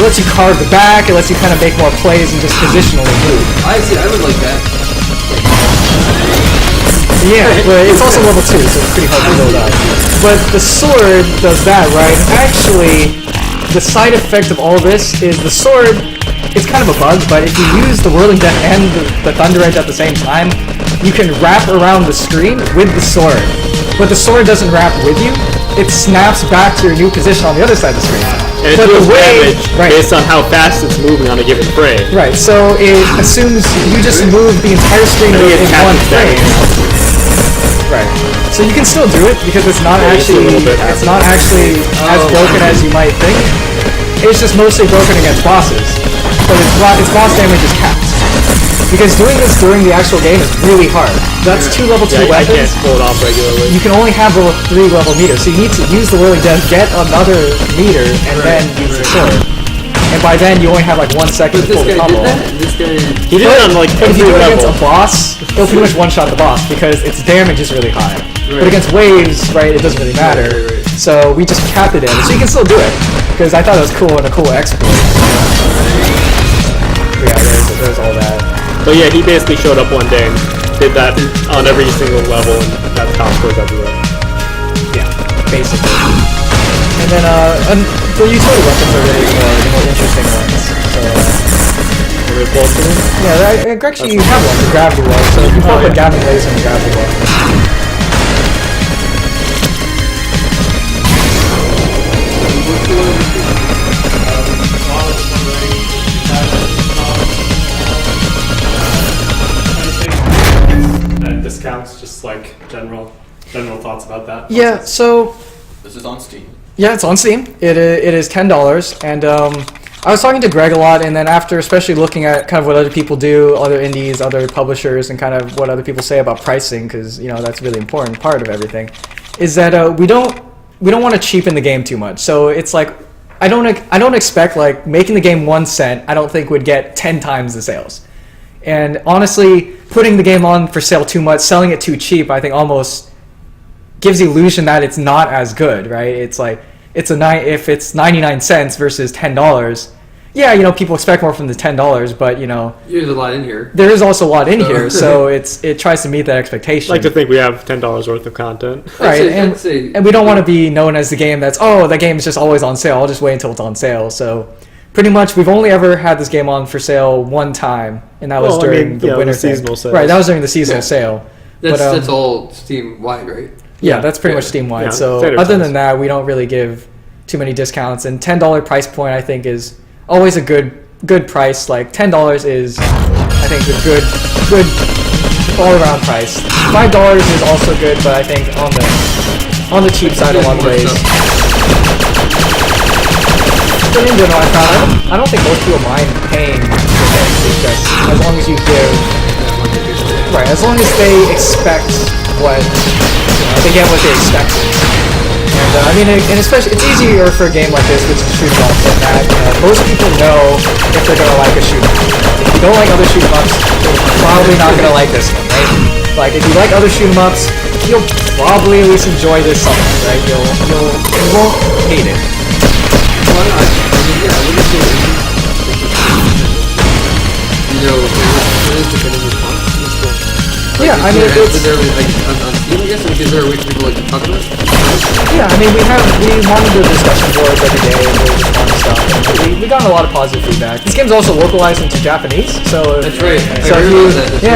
lets you carve the back, it lets you kind of make more plays and just positionally move. I see, I would like that. Yeah, but it's also level 2, so it's pretty hard to build up. But the sword does that, right? Actually, the side effect of all this is the sword, it's kind of a bug, but if you use the Whirling Death and the Thunder Edge at the same time, you can wrap around the screen with the sword. But the sword doesn't wrap with you, it snaps back to your new position on the other side of the screen. And it deals damage based on how fast it's moving on a given frame. Right, so it assumes you just move the entire screen in one frame. Right. So you can still do it because it's not actually as broken as you might think. It's just mostly broken against bosses. But its boss damage is capped. Because doing this during the actual game is really hard. That's 2 level 2 I weapons. can't pull it off regularly. You can only have level 3 level meter, so you need to use the Whirling Death, get another meter, and then use the sword. And by then you only have like 1 second to pull the combo off. He did it on like But if you every do it against level. a boss, it'll pretty much one-shot the boss because its damage is really high. But against waves, right, it doesn't really matter. So we just capped it in. So you can still do it because I thought it was cool and a cool exploit. Yeah, there's all that. But yeah, he basically showed up one day and did that on every single level and got top scores everywhere. Yeah, basically. And then the utility weapons are really the more interesting ones. So yeah, actually you have one, the gravity well. So if you put the Gavin laser and the gravity well. Discounts, just like general thoughts about that. Yeah, so This is on Steam. yeah, it's on Steam. It is $10, and I was talking to Greg a lot, and then after especially looking at kind of what other people do, other indies, other publishers, and kind of what other people say about pricing, because that's a really important part of everything, is that we don't want to cheapen the game too much. So it's like I don't expect like making the game 1 cent. I don't think would get 10 times the sales. And honestly, putting the game on for sale too much, selling it too cheap, I think almost gives the illusion that it's not as good, right? It's like if it's 99 cents versus $10, yeah, people expect more from the $10, but There's a lot in here. there is also a lot in here, so it tries to meet that expectation. I like to think we have $10 worth of content. Right, I'd say- and we don't want to be known as the game that's, that game is just always on sale, I'll just wait until it's on sale. So pretty much we've only ever had this game on for sale 1 time, and that was during the winter seasonal thing. sales. Right, that was during the seasonal sale. That's all Steam wide, right? Yeah, that's pretty much Steam-wide. Yeah, So standard other price. than that, we don't really give too many discounts. And $10 price point, I think, is always a good price. Like $10 is, I think, a good all-around price. $5 is also good, but I think on the cheap side in a lot of ways. But in general, I don't think most people mind paying for things. It's just as long as you give, right? As long as they expect what they get, what they expect. And and especially it's easier for a game like this, which is shoot 'em ups, in that most people know if they're gonna like a shoot 'em up. If you don't like other shoot 'em ups, you're probably not gonna like this one, right? Like if you like other shoot 'em ups, you'll probably at least enjoy this somewhat, right? You won't hate it. Why not? I wouldn't say it is the kind of response. Yeah, I mean, is there like on Steam, I guess? Like, is there a way for people like to talk about it? Yeah, I mean, we monitor discussion boards every day and we'll respond to stuff. And we got a lot of positive feedback. This game's also localized into Japanese, so That's right.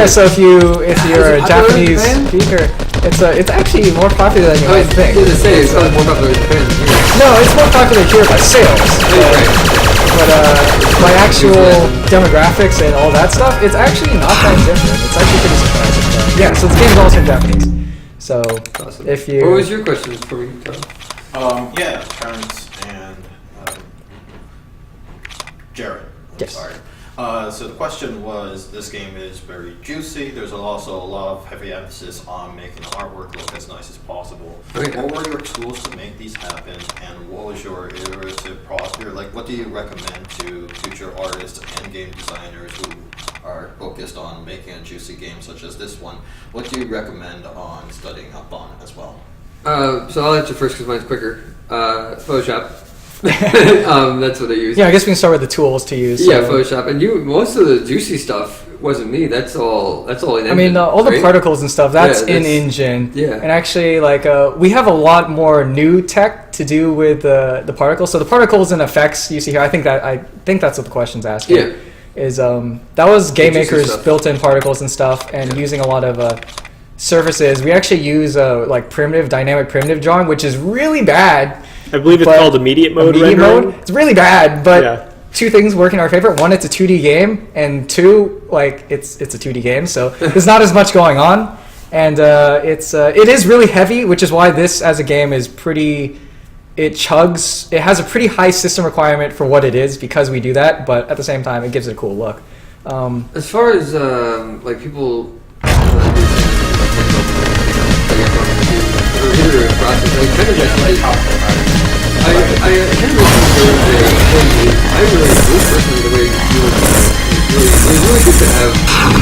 So if you're a it popular in Japanese Japan? speaker, it's actually more popular than you might think. I was gonna say it's probably more popular in Japan than here. No, it's more popular here by sales. But by actual demographics and all that stuff, it's actually not that different. It's actually pretty surprising. But yeah, so this game's also in Japanese. So Awesome. if you... What was your question for me, Tom? Yeah, Terrence and Jared. Yes. Sorry. So the question was, this game is very juicy. There's also a lot of heavy emphasis on making the artwork look as nice as possible. Okay. What were your tools to make these happen, and what was your iterative process? Like, what do you recommend to future artists and game designers who are focused on making a juicy game such as this one? What do you recommend on studying up on as well? So I'll answer first because mine's quicker. Photoshop. That's what I use. Yeah, I guess we can start with the tools to use. Yeah, Photoshop. And most of the juicy stuff wasn't me. That's all in Engine. I mean, all the right? particles and stuff, that's Yeah, in Engine. Yeah. And actually, like, we have a lot more new tech to do with the particles. So the particles and effects you see here, I think that's what the question's asking. Yeah. Is that was Game The juicy Maker's stuff. built-in particles and stuff, and using a lot of surfaces. We actually use like dynamic primitive drawing, which is really bad. I believe it's But called immediate mode Immediate rendering. mode, it's really bad, but Yeah. two things work in our favor. One, it's a 2D game, and two, like it's a 2D game, so there's not as much going on, and it is really heavy, which is why this as a game is pretty. It chugs. It has a pretty high system requirement for what it is because we do that, but at the same time, it gives it a cool look. As far as like people iterative process, I kind of actually I kind of really personally the way you were it was really good to have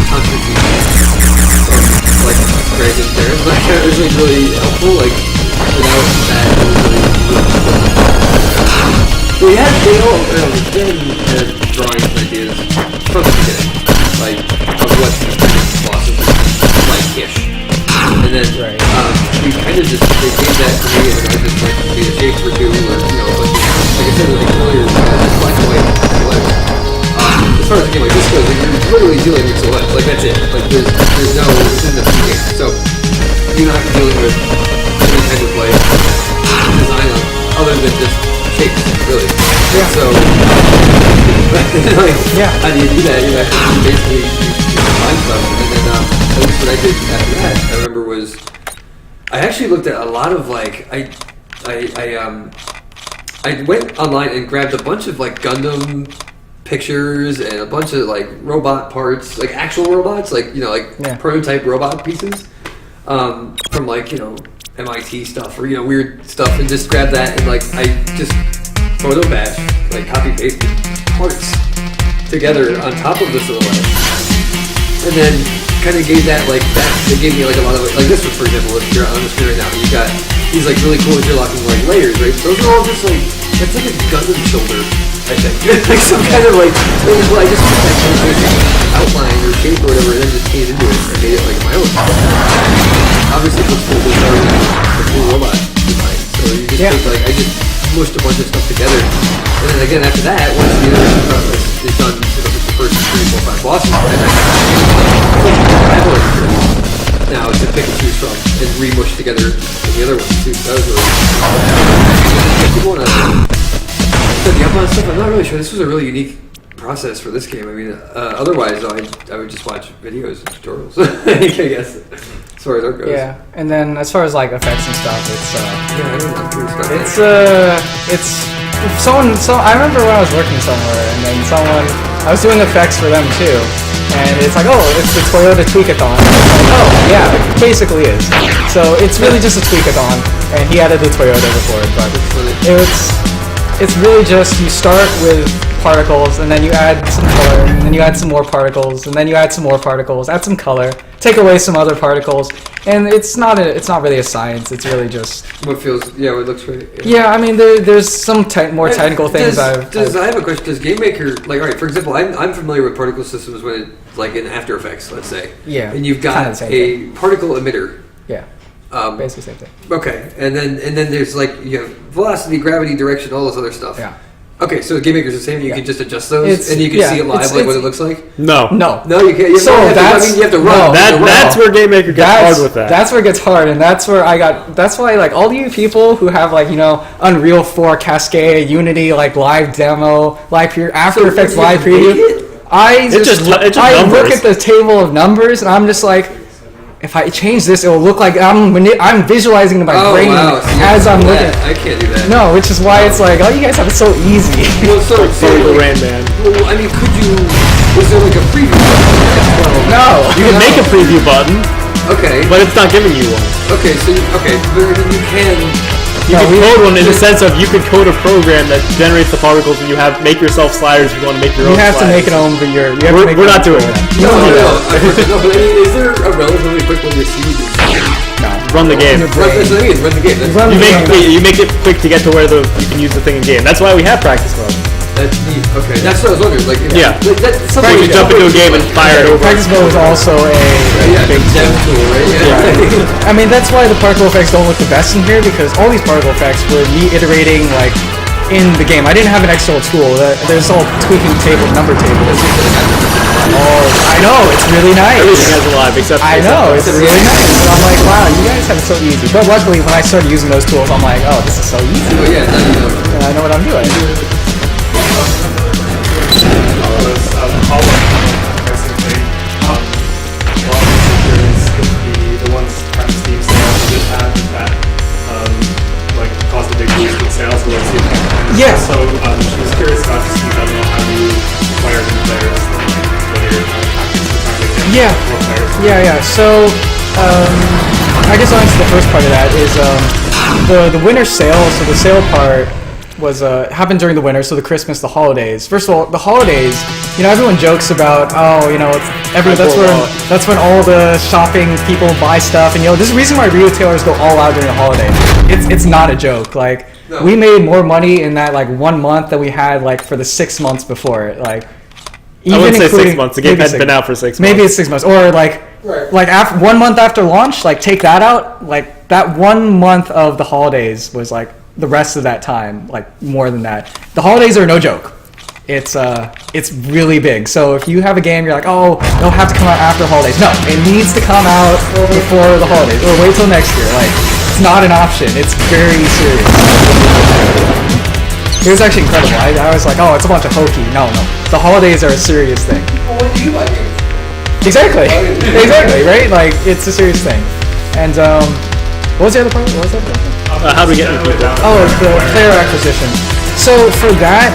constant feedback from like Greg and Darren. Like it was like really helpful. Like without that, it was really they had drawing ideas from the beginning, like of what the bosses like ish. And then we kind of just they gave that to me, and I just like made a shape or two, or like I said like earlier, just black and white silhouettes. As far as a game like this goes, like, you're literally dealing with silhouettes, like that's it. Like there's no within the game, so you're not dealing with any kind of like design other than just shapes, really. Yeah. So like, how do you do that? You actually basically find stuff, and then at least what I did after that, I remember was I actually looked at a lot of like I went online and grabbed a bunch of like Gundam pictures and a bunch of like robot parts, like actual robots, like prototype robot pieces from like MIT stuff or weird stuff, and just grab that and like I just photo batch, like copy pasted parts together on top of the silhouette, and then kind of gave that like that. They gave me like a lot of like this one, for example. If you're on the screen right now, you got these like really cool interlocking like layers, right? Those are all just like that's like a Gundam shoulder, I think. Like some kind of like I just took that kind of outline or shape or whatever, and then just came into it and made it like my own. Obviously, it's cool. There's already the cool robot design, so you just take like I just mushed a bunch of stuff together, and then again after that, once the iteration process is done, with the first 3, 4, 5 bosses, now to pick and choose from and re-mush together the other ones too. That was really people want to study up on stuff. I'm not really sure. This was a really unique process for this game. I mean, otherwise I would just watch videos and tutorials. I guess as far as art goes. Yeah, and then as far as like effects and stuff, it's someone. So I remember when I was working somewhere, and then I was doing effects for them too, and it's like, oh, it's the Toyota Tweakathon. Like, oh, yeah, it basically is. So it's really just a Tweakathon, and he added the Toyota before it, but it's really just you start with particles, and then you add some color, and then you add some more particles, and then you add some more particles, add some color, take away some other particles, and it's not really a science. It's really just what looks right. Yeah, I mean, there's some more technical things. I have a question. Does GameMaker, like, all right, for example, I'm familiar with particle systems when it, like in After Effects, let's say. Yeah. And you've got a particle emitter. Yeah. Basically same thing. Okay, and then there's like you have velocity, gravity, direction, all this other stuff. Yeah. Okay, so GameMaker's the same. You can just adjust those, and you can see it live, what it looks like. No, you can't. You have to run. That's where GameMaker gets hard with that. That's where it gets hard, and that's where that's why, like, all you people who have, like, Unreal 4, Cascade, Unity, like, live demo, After Effects live preview. I look at the table of numbers, and I'm just like, if I change this, it will look like I'm visualizing in my brain as I'm looking. I can't do that. No, which is why it's like, oh, you guys have it so easy. Well, so Rain Man. Well, I mean, was there like a preview button as well? No. You can make a preview button. Okay. But it's not giving you one. Okay, but you can. You can code one in the sense of you could code a program that generates the particles, and you make yourself sliders. If you want to make your own. You have sliders. to make it own, but we're not doing that. No, but I mean, is there a relatively quick one to see? No. Run the game. That's what I mean. Run the game. You make it quick to get to where you can use the thing in game. That's why we have practice mode. That's neat. Okay, that's what I was wondering. Like, yeah. You jump into a game and fire it over. Practice mode is also a big dev tool, right? Yeah. I mean, that's why the particle effects don't look the best in here, because all these particle effects were me iterating, like, in the game. I didn't have an external tool. There's all tweaking number tables. Oh, I know, it's really nice. Everything has a live except. I know, it's really nice. And I'm like, wow, you guys have it so easy. But luckily, when I started using those tools, I'm like, oh, this is so easy. Oh yeah, now you know. And I know what I'm doing. The ones kind of Steam sales did have that caused a big boost in sales. So let's see if yeah. So she was curious about to see, I don't know how you acquire new players, whether you're more players. Yeah. So I guess I'll answer the first part of that is the winter sale. So the sale part was happened during the winter, so the Christmas, the holidays. First of all, the holidays, everyone jokes about, that's when all the shopping people buy stuff, and there's a reason why retailers go all out during the holidays. It's not a joke. Like, we made more money in that 1 month than we had for the 6 months before. Like, even I wouldn't say 6 months. The game hadn't been out for 6 months. Maybe it's 6 months, or after 1 month after launch. Take that out. That 1 month of the holidays was the rest of that time, more than that. The holidays are no joke. It's really big. So if you have a game, you're like, oh, it'll have to come out after holidays. No, it needs to come out before the holidays, or wait till next year. It's not an option. It's very serious. It was actually incredible. I was like, oh, it's a bunch of hokey. No. The holidays are a serious thing. Well, when do you like games? Exactly, right? It's a serious thing. And what was the other part? What was that? How do we get into people? Oh, the player acquisition. So for that,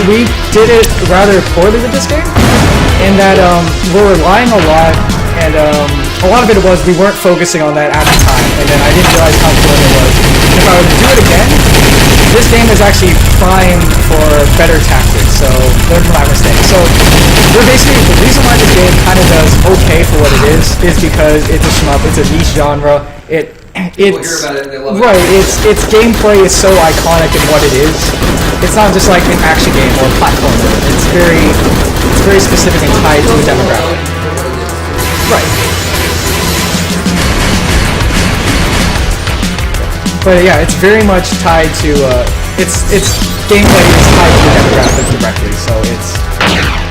we did it rather poorly with this game, in that we're relying a lot, and a lot of it was we weren't focusing on that at the time, and then I didn't realize how important it was. And if I were to do it again, this game is actually primed for better tactics, so learn from my mistakes. So we're basically, the reason why this game kind of does okay for what it is because it's a shmup, it's a niche genre. People hear about it and they love it. Right, its gameplay is so iconic in what it is. It's not just like an action game or a platformer. It's very specific and tied to a demographic. Right. But yeah, it's very much tied to its gameplay is tied to the demographic directly, so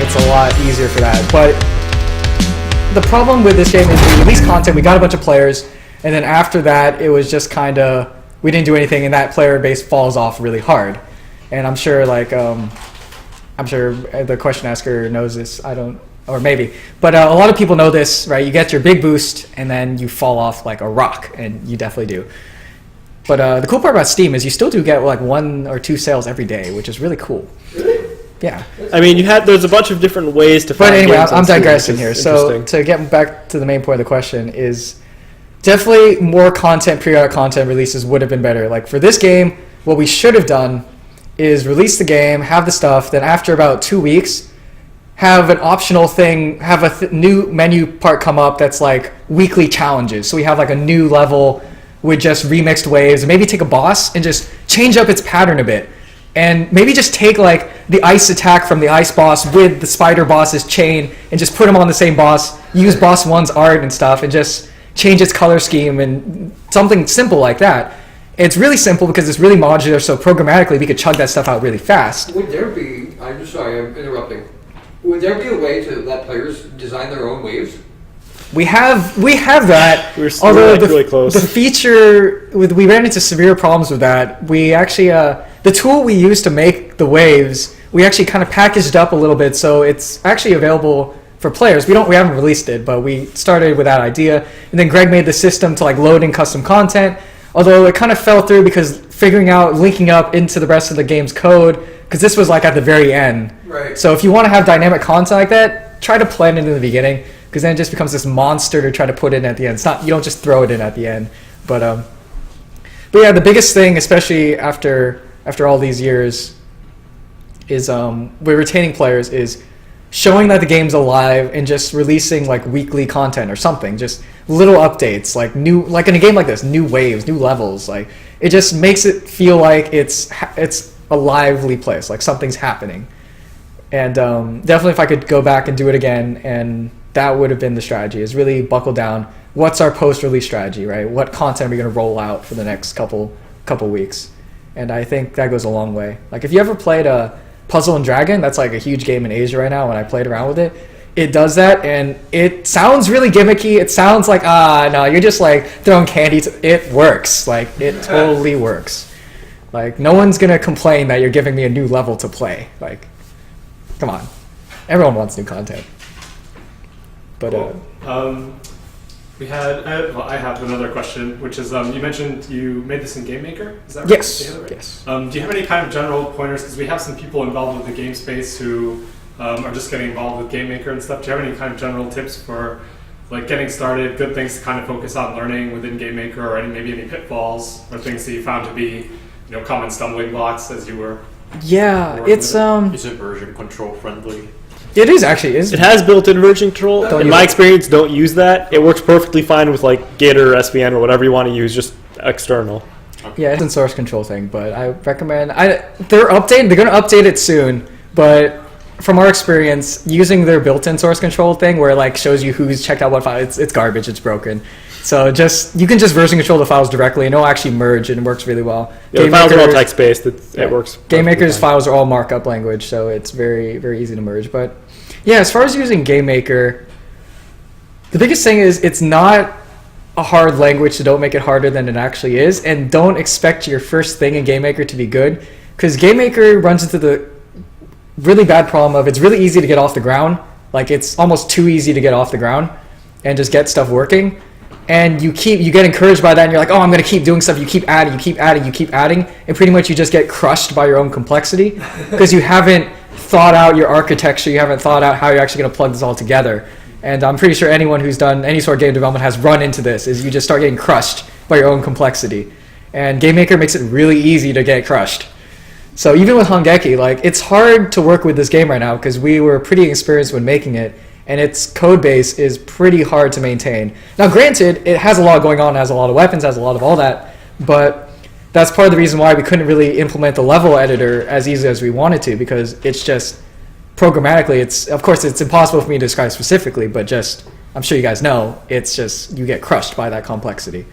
it's a lot easier for that. But the problem with this game is we released content, we got a bunch of players, and then after that, it was just kind of, we didn't do anything, and that player base falls off really hard. And I'm sure, I'm sure the question asker knows this. I don't, or maybe. But a lot of people know this, right? You get your big boost, and then you fall off like a rock, and you definitely do. But the cool part about Steam is you still do get 1 or 2 sales every day, which is really cool. Yeah. I mean, there's a bunch of different ways to find But anyway, games on I'm Steam, digressing here. So to get back to the main point of the question is, definitely more periodic content releases would have been better. For this game, what we should have done is release the game, have the stuff, then after about 2 weeks, have an optional thing, have a new menu part come up that's like weekly challenges. So we have like a new level with just remixed waves, and maybe take a boss and just change up its pattern a bit. And maybe just take like the ice attack from the ice boss with the spider boss's chain and just put them on the same boss, use boss 1's art and stuff, and just change its color scheme and something simple like that. It's really simple because it's really modular, so programmatically we could chug that stuff out really fast. Would there be, I'm just sorry, I'm interrupting. Would there be a way to let players design their own waves? We have that. We're although like really close. The feature, we ran into severe problems with that. We actually, the tool we used to make the waves, we actually kind of packaged up a little bit, so it's actually available for players. We haven't released it, but we started with that idea, and then Greg made the system to like load in custom content. Although it kind of fell through because figuring out linking up into the rest of the game's code, because this was like at the very end. Right. So if you want to have dynamic content like that, try to plan it in the beginning, because then it just becomes this monster to try to put in at the end. It's not, you don't just throw it in at the end. But yeah, the biggest thing, especially after all these years, is we're retaining players, is showing that the game's alive and just releasing like weekly content or something, just little updates, like new, like in a game like this, new waves, new levels. Like it just makes it feel like it's a lively place, like something's happening. And definitely, if I could go back and do it again, and that would have been the strategy, is really buckle down. What's our post-release strategy, right? What content are we going to roll out for the next couple weeks? And I think that goes a long way. Like if you ever played a Puzzle and Dragon, that's like a huge game in Asia right now. When I played around with it, it does that, and it sounds really gimmicky. It sounds like, no, you're just like throwing candy. It works. Like it totally works. Like no one's gonna complain that you're giving me a new level to play. Like, come on, everyone wants new content. But I have another question, which is you mentioned you made this in Game Maker. Is that right? Yes. Right? Yes. Do you have any kind of general pointers? Because we have some people involved with the game space who are just getting involved with Game Maker and stuff. Do you have any kind of general tips for like getting started? Good things to kind of focus on learning within Game Maker, or maybe any pitfalls or things that you found to be common stumbling blocks as you were. Yeah, it's Is it version control friendly? It is actually. It has built-in version control. Don't In use my it. experience, don't use that. It works perfectly fine with like Git or SVN or whatever you want to use, just external. Yeah, it's a source control thing, but I recommend. They're going to update it soon, but from our experience, using their built-in source control thing, where it like shows you who's checked out what file, it's garbage. It's broken. So you can just version control the files directly, and it'll actually merge, and it works really well. Yeah, the files are all text-based. It works. Game Maker's fine. files are all markup language, so it's very, very easy to merge. But yeah, as far as using Game Maker, the biggest thing is it's not a hard language, so don't make it harder than it actually is, and don't expect your first thing in Game Maker to be good, because Game Maker runs into the really bad problem of it's really easy to get off the ground. Like it's almost too easy to get off the ground and just get stuff working. And you get encouraged by that, and you're like, oh, I'm going to keep doing stuff. You keep adding, and pretty much you just get crushed by your own complexity because you haven't thought out your architecture. You haven't thought out how you're actually going to plug this all together. And I'm pretty sure anyone who's done any sort of game development has run into this, is you just start getting crushed by your own complexity. And Game Maker makes it really easy to get crushed. So even with Hangeki, like it's hard to work with this game right now because we were pretty experienced when making it, and its code base is pretty hard to maintain. Now granted, it has a lot going on, it has a lot of weapons, has a lot of all that, but that's part of the reason why we couldn't really implement the level editor as easily as we wanted to, because it's just programmatically, it's impossible for me to describe specifically, but just, I'm sure you guys know, it's just, you get crushed by that complexity.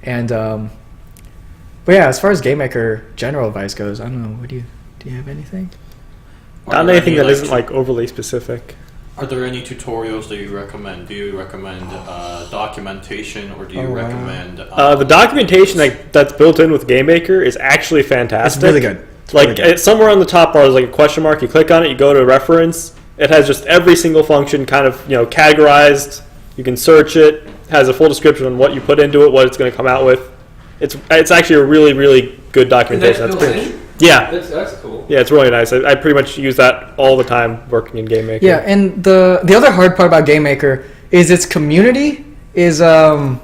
And, but yeah, as far as Game Maker general advice goes, I don't know, do you have anything? Not anything that isn't like overly specific. Are there any tutorials that you recommend? Do you recommend documentation, or do you recommend... the documentation that's built in with Game Maker is actually fantastic. It's really good. It's somewhere on the top bar, there's like a question mark. You click on it, you go to reference. It has just every single function kind of categorized. You can search it. Has a full description on what you put into it, what it's going to come out with. It's actually a really, really good documentation. That's built in? Yeah. That's cool. Yeah, it's really nice. I pretty much use that all the time working in Game Maker. Yeah, and the other hard part about Game Maker is its community is, to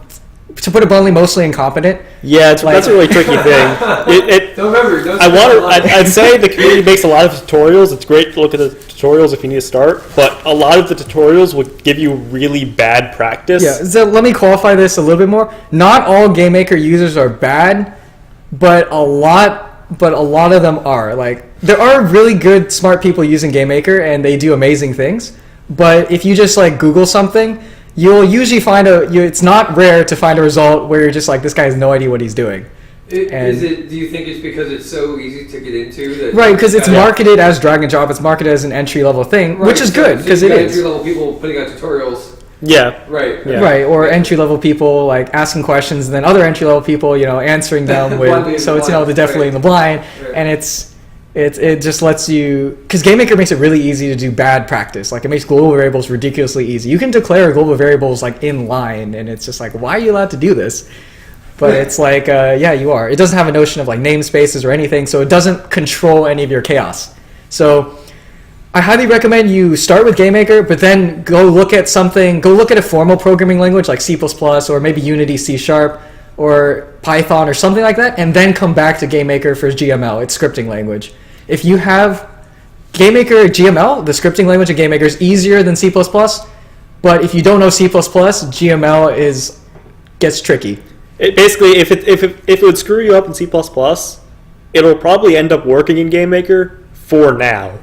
to put it bluntly, mostly incompetent. Yeah, that's a really tricky thing. I'd say the community makes a lot of tutorials. It's great to look at the tutorials if you need to start, but a lot of the tutorials will give you really bad practice. Yeah, so let me qualify this a little bit more. Not all GameMaker users are bad, but a lot of them are. Like, there are really good, smart people using GameMaker, and they do amazing things. But if you just like Google something, you'll usually find it's not rare to find a result where you're just like, this guy has no idea what he's doing. Do you think it's because it's so easy to get into? That right, because it's marketed as drag and drop. It's marketed as an entry-level thing, which is good, because it is. Entry-level people putting out tutorials. Yeah. Right. Yeah. Right, or entry-level people like asking questions, and then other entry-level people, answering them with. So it's they're definitely in the blind, and it just lets you, because GameMaker makes it really easy to do bad practice. Like, it makes global variables ridiculously easy. You can declare global variables like in line, and it's just like, why are you allowed to do this? But it's like, yeah, you are. It doesn't have a notion of like namespaces or anything, so it doesn't control any of your chaos. So I highly recommend you start with GameMaker, but then go look at a formal programming language like C++ or maybe Unity, C#, or Python or something like that, and then come back to GameMaker for GML, its scripting language. If you have GameMaker GML, the scripting language of GameMaker is easier than C++, but if you don't know C++, GML gets tricky. Basically, if it would screw you up in C++, it'll probably end up working in GameMaker for now.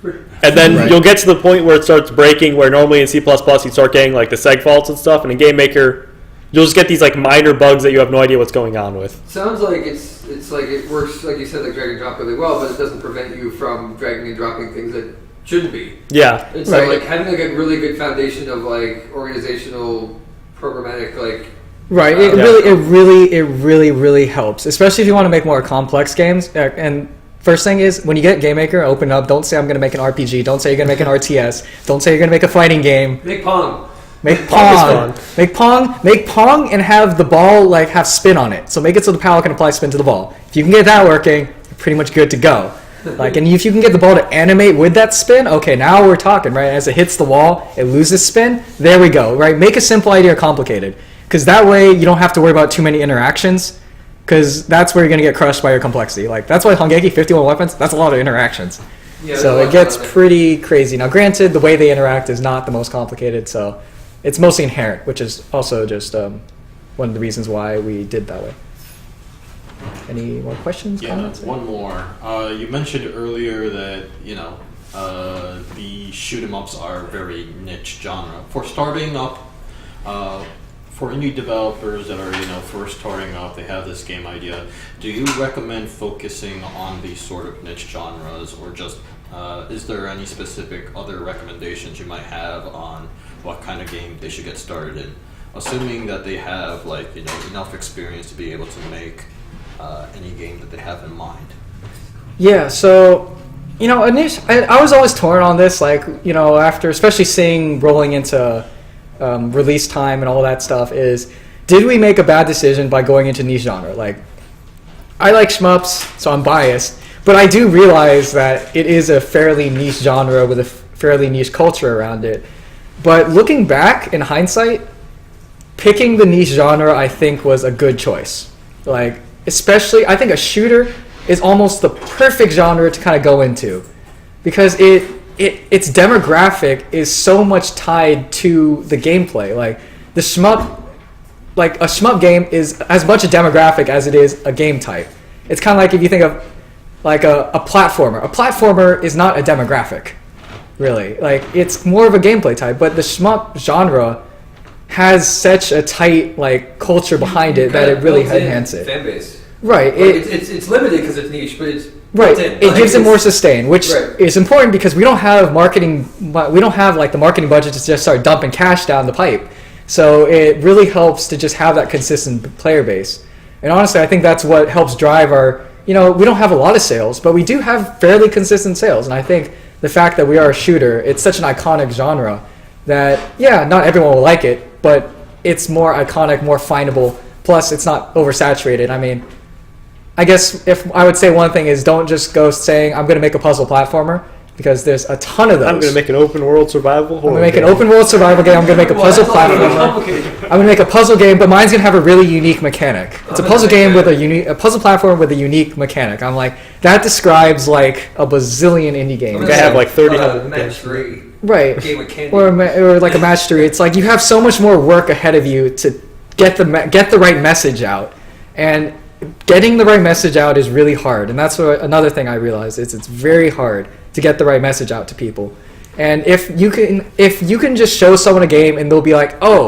And then you'll get to the point where it starts breaking, where normally in C++ you start getting like the seg faults and stuff, and in GameMaker you'll just get these like minor bugs that you have no idea what's going on with. Sounds like it's like it works, like you said, like drag and drop really well, but it doesn't prevent you from dragging and dropping things that shouldn't be. Yeah. And so like having like a really good foundation of like organizational, programmatic like. Right. It really helps, especially if you want to make more complex games. And first thing is, when you get GameMaker, open up. Don't say I'm going to make an RPG. Don't say you're going to make an RTS. Don't say you're going to make a fighting game. Make Pong. Make Pong. Make Pong and have the ball like have spin on it. So make it so the paddle can apply spin to the ball. If you can get that working, you're pretty much good to go. Like, and if you can get the ball to animate with that spin, okay, now we're talking, right? As it hits the wall, it loses spin. There we go, right? Make a simple idea complicated, because that way you don't have to worry about too many interactions, because that's where you're going to get crushed by your complexity. Like, that's why Hangeki 51 weapons, that's a lot of interactions. Yeah, so it gets pretty crazy. Now, granted, the way they interact is not the most complicated, so it's mostly inherent, which is also just one of the reasons why we did that way. Any more questions? Yeah, comments? one more. You mentioned earlier that the shoot 'em ups are very niche genre. For starting up, for indie developers that are first starting up, they have this game idea. Do you recommend focusing on these sort of niche genres, or just is there any specific other recommendations you might have on what kind of game they should get started in, assuming that they have enough experience to be able to make any game that they have in mind? Yeah, so I was always torn on this, after especially seeing rolling into release time and all that stuff, is did we make a bad decision by going into niche genre? Like, I like shmups, so I'm biased, but I do realize that it is a fairly niche genre with a fairly niche culture around it. But looking back in hindsight, picking the niche genre I think was a good choice. Like, especially, I think a shooter is almost the perfect genre to kind of go into, because its demographic is so much tied to the gameplay. Like, a shmup game is as much a demographic as it is a game type. It's kind of like if you think of like a platformer. A platformer is not a demographic, really. Like, it's more of a gameplay type, but the shmup genre has such a tight culture behind it that it really enhances it. Fan base. Right. It's limited because it's niche, but it's right. It gives it more sustain, which is important because we don't have marketing. We don't have the marketing budget to just start dumping cash down the pipe. So it really helps to just have that consistent player base. And honestly, I think that's what helps drive our. We don't have a lot of sales, but we do have fairly consistent sales. And I think the fact that we are a shooter, it's such an iconic genre that not everyone will like it, but it's more iconic, more findable. Plus, it's not oversaturated. I mean, I guess if I would say one thing is don't just go saying, I'm going to make a puzzle platformer. because there's a ton of those. I'm going to make an open world survival horror I'm going to make game. an open world survival game. I'm going to make a puzzle platformer. I'm going to make a puzzle game, but mine's going to have a really unique mechanic. It's a puzzle game with a puzzle platform with a unique mechanic. I'm like, that describes like a bazillion indie games. They have like 30 match 3. Right. Game of candy. Or like a match 3. It's like you have so much more work ahead of you to get the right message out. And getting the right message out is really hard. And that's another thing I realized is it's very hard to get the right message out to people. And if you can just show someone a game and they'll be like, "Oh,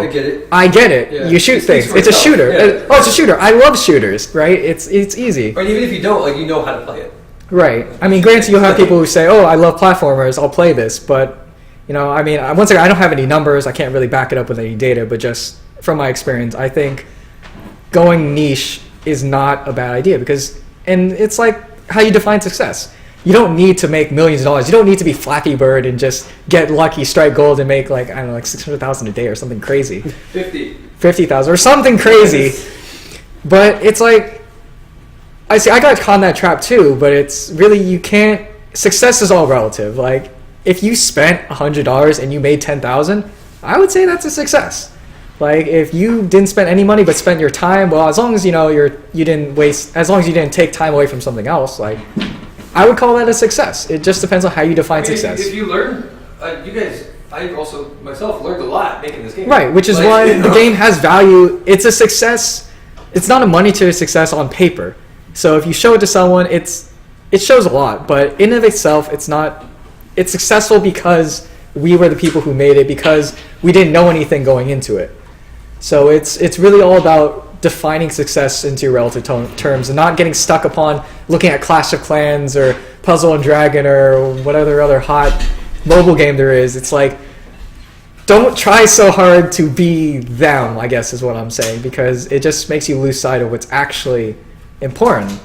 I get it. Yeah. You shoot things. It's a shooter. Yeah. Oh, it's a shooter. I love shooters, right? It's easy." Or even if you don't, like, you know how to play it. Right. I mean, granted, you'll have people who say, "Oh, I love platformers. I'll play this." But, I mean, once again, I don't have any numbers. I can't really back it up with any data. But just from my experience, I think going niche is not a bad idea and it's like how you define success. You don't need to make millions of dollars. You don't need to be Flappy Bird and just get lucky, strike gold, and make like, I don't know, like 600,000 a day or something crazy. 50,000 or something crazy. But it's like, I got caught in that trap too, but it's really, you can't, success is all relative. Like, if you spent $100 and you made 10,000, I would say that's a success. Like, if you didn't spend any money but spent your time, well, as long as you didn't waste, as long as you didn't take time away from something else, like, I would call that a success. It just depends on how you define success. If you learn, you guys, I also myself learned a lot making this game. Right, which is why the game has value. It's a success. It's not a monetary success on paper. So if you show it to someone, it shows a lot. But in and of itself, it's not. It's successful because we were the people who made it, because we didn't know anything going into it. So it's really all about defining success into relative terms and not getting stuck upon looking at Clash of Clans or Puzzle and Dragon or whatever other hot mobile game there is. It's like, don't try so hard to be them, I guess is what I'm saying, because it just makes you lose sight of what's actually important.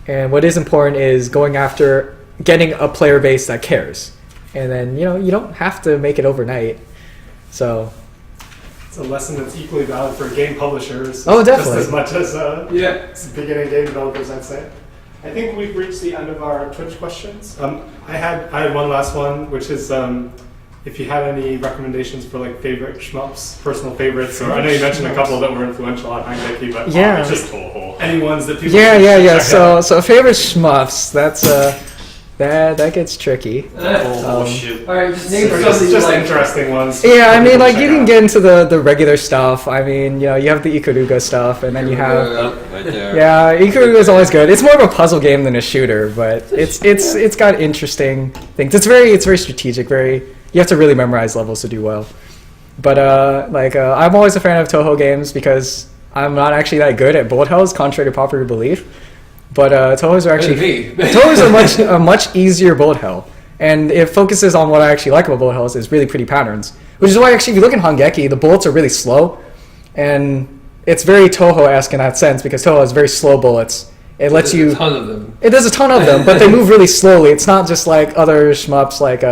And what is important is going after getting a player base that cares. And then, you don't have to make it overnight. So it's a lesson that's equally valid for game publishers. Oh, definitely. Just as much as beginning game developers, I'd say. I think we've reached the end of our Twitch questions. I had one last one, which is if you had any recommendations for like favorite shmups, personal favorites, or I know you mentioned a couple that were influential on Hangeki, but just any ones that people So favorite shmups, that's that gets tricky. Shit. All right, just name just interesting ones. Yeah, I mean, like, you can get into the regular stuff. I mean, you have the Ikaruga stuff, and then you have right there. Yeah, Ikaruga is always good. It's more of a puzzle game than a shooter, but it's got interesting things. It's very strategic. You have to really memorize levels to do well. But I'm always a fan of Toho games because I'm not actually that good at bullet hells, contrary to popular belief. But Toho's are actually Toho's a much easier bullet hell, and it focuses on what I actually like about bullet hells is really pretty patterns. Which is why actually, if you look at Hangeki, the bullets are really slow, and it's very Toho-esque in that sense because Toho has very slow bullets. It lets you. A ton of them. There's a ton of them, but they move really slowly. It's not just like other shmups like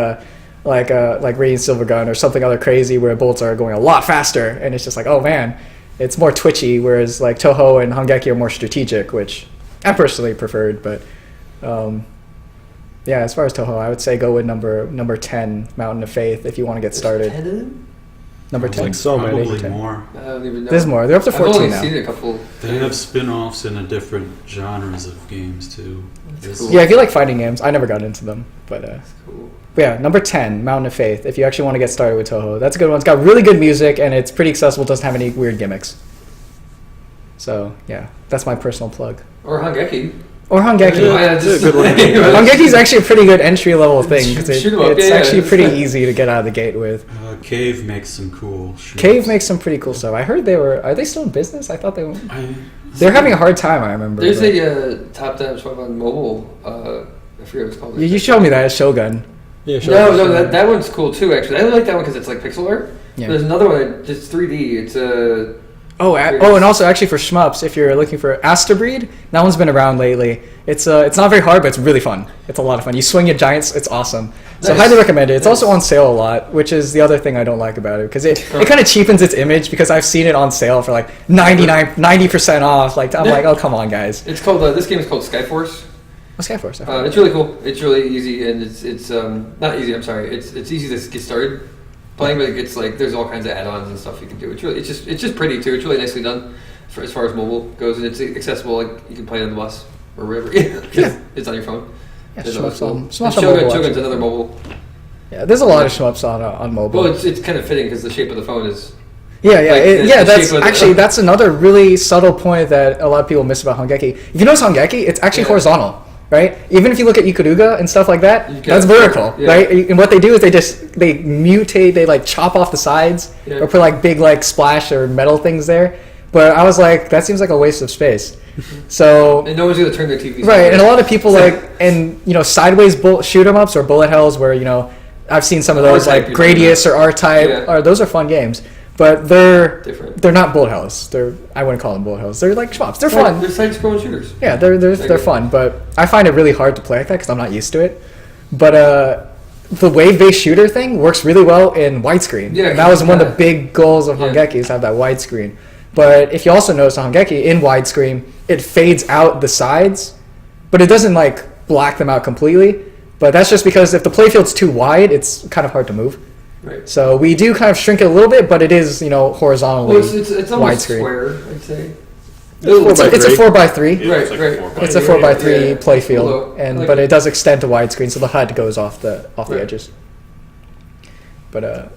Radiant Silvergun or something other crazy where bullets are going a lot faster, and it's just like, oh man, it's more twitchy. Whereas like Toho and Hangeki are more strategic, which I personally preferred, but as far as Toho, I would say go with number 10, Mountain of Faith, if you want to get started. 10 of them? Number 10. Like so many. Probably more. I don't even know. There's more. They're up to 14 I've only now. seen a couple. They have spin-offs in the different genres of games too. Cool. Yeah, if you like fighting games, I never got into them, but Cool. yeah, number 10, Mountain of Faith, if you actually want to get started with Toho. That's a good one. It's got really good music, and it's pretty accessible, doesn't have any weird gimmicks. So, yeah, that's my personal plug. Or Hangeki. Or Hangeki. Yeah, That's a good one. Hangeki's actually a pretty good entry-level thing, because Shoot 'em up, it's yeah, actually it's pretty like- easy to get out of the gate with. Cave makes some cool shit. Cave makes some pretty cool stuff. I heard are they still in business? I thought they were. I They're having a hard time, I remember. There's but- a top-down shmup on mobile. I forget what it's called. You showed me that, Shogun. Yeah, sure. No, that one's cool too. Actually, I like that one because it's like pixel art. Yeah. There's another one. It's 3D. It's and also actually for shmups, if you're looking for Asterbreed, that one's been around lately. It's not very hard, but it's really fun. It's a lot of fun. You swing your giants, it's awesome. So Nice. highly recommend it. It's Nice. also on sale a lot, which is the other thing I don't like about it, because it kind of cheapens its image, because I've seen it on sale for like 90% off. Like I'm like, oh come on guys. It's called. This game is called Skyforce. Skyforce. It's really cool. It's really easy, and it's not easy. I'm sorry. It's easy to get started playing, but it gets like there's all kinds of add-ons and stuff you can do. It's just pretty too. It's really nicely done as far as mobile goes, and it's accessible. Like you can play it on the bus or wherever. Yeah, it's on your phone. Yeah, It's shmups cool. on And shmups on mobile. Shogun's actually. another mobile. Yeah, there's a lot of shmups on mobile. Well, it's kind of fitting because the shape of the phone is. Yeah, Like, the that's shape of the- actually that's another really subtle point that a lot of people miss about Hangeki. If you notice Hangeki, it's actually horizontal, right? Even if you look at Ikuruga and stuff like that, You that's get- vertical, yeah. right? And what they do is they mutate, they like chop off the sides Yeah. or put like big like splash or metal things there. But I was like, that seems like a waste of space. So And no one's gonna turn their TVs. right, and a lot of people like and sideways shoot 'em ups or bullet hells where I've seen some of those R-Type, like Gradius or R-Type. Yeah. Or those are fun games. But they're Different. They're not bullet hells. I wouldn't call them bullet hells. They're like shmups. They're fun. They're side-scrolling shooters. Yeah, they're fun. But I find it really hard to play like that because I'm not used to it. But the wave-based shooter thing works really well in widescreen. Yeah, and that was one of the yeah. big goals of Yeah. Hangeki is to have that widescreen. But if you also notice on Hangeki in widescreen, it fades out the sides, but it doesn't like black them out completely. But that's just because if the playfield's too wide, it's kind of hard to move. Right. So we do kind of shrink it a little bit, but it is Well, horizontally it's almost widescreen. square, I'd say. It's a 4x3. Yeah, it's like Right. 4 by It's a 3. 4x3 Yeah. play field, Although, like but it does extend to widescreen, so the HUD goes off the Right. edges. But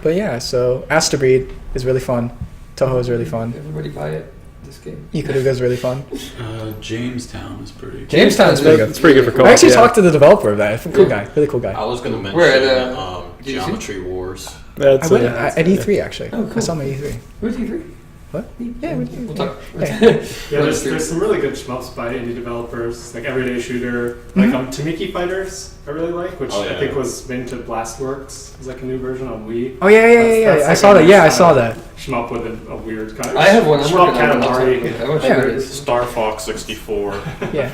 yeah, so Asterbreed is really fun. Toho is really fun. Everybody buy it. This game. Ikuruga is really fun. Jamestown is pretty good. Jamestown's really good. It's pretty good for co-op. I actually yeah. talked to the developer of that. Cool guy, really cool I guy. was going to mention Where at, did you see? Geometry Wars. Yeah, it's, I went yeah. at E3 actually. Oh, cool. I saw him at E3. Who's E3? What? Yeah, We'll talk. Yeah. Yeah, there's some really good shmups by indie developers, like Everyday Shooter, like Tamiki Fighters, I really like, which Oh, yeah. I think was made into Blastworks. It's like a new version on Wii. Oh yeah. That's I like saw a that. nice Yeah, I kind saw of that. Shmup with a weird kind of. I have one. I'm Shmup working on it. Katamari. I want to Yeah. see what it is. Star Fox 64. Yeah.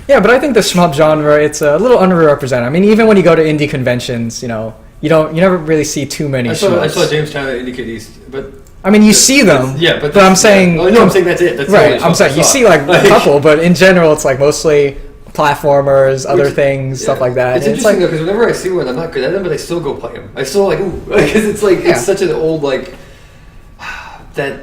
Yeah, but I think the shmup genre it's a little underrepresented. I mean, even when you go to indie conventions, you never really see too many I shmups. saw Jamestown at Indicate East, but I mean, you see them. yeah, But I'm saying, I'm saying that's it. That's the right? only I'm shmup saying I you saw. see like a couple, but in general, it's like mostly platformers, other Which- things, stuff Yeah. like that. It's And interesting though because whenever I see one, I'm not good at them, but I still go play them. I still like ooh because it's like Yeah. it's such an old like that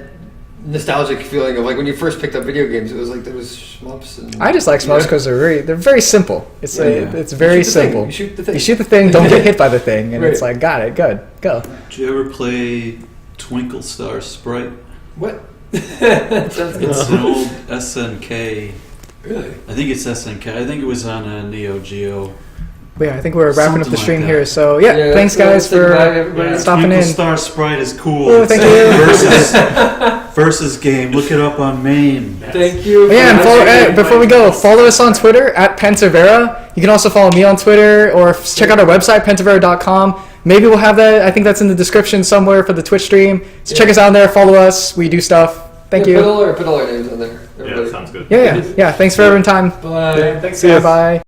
nostalgic feeling of like when you first picked up video games. It was like there was shmups and I just like shmups because they're very simple. It's it's very You shoot the thing. simple. You shoot the thing. You shoot the thing, don't get hit by the thing, and it's Right. like got it, good, go. Did you ever play Twinkle Star Sprite? What? Sounds good. It's an old SNK. Really? I think it's SNK. I think it was on a Neo Geo. But yeah, I think we're wrapping up Something the stream like here. that. So yeah, thanks so guys say goodbye, for everybody. stopping Twinkle in. Star Sprite is cool. Oh, It's thank a you. versus game. Look it up on MAME. Thank you. Yeah, and for before we go, follow us on Twitter at Pentavera. You can also follow me on Twitter or check out our website, pentavera.com. Maybe we'll have that. I think that's in the description somewhere for the Twitch stream. So check us out there, follow us. We do stuff. Thank you. Put all our names on there. Yeah, Everybody. that sounds good. Yeah. Thanks for everyone's time. Bye. Thanks, See ya. guys. Bye.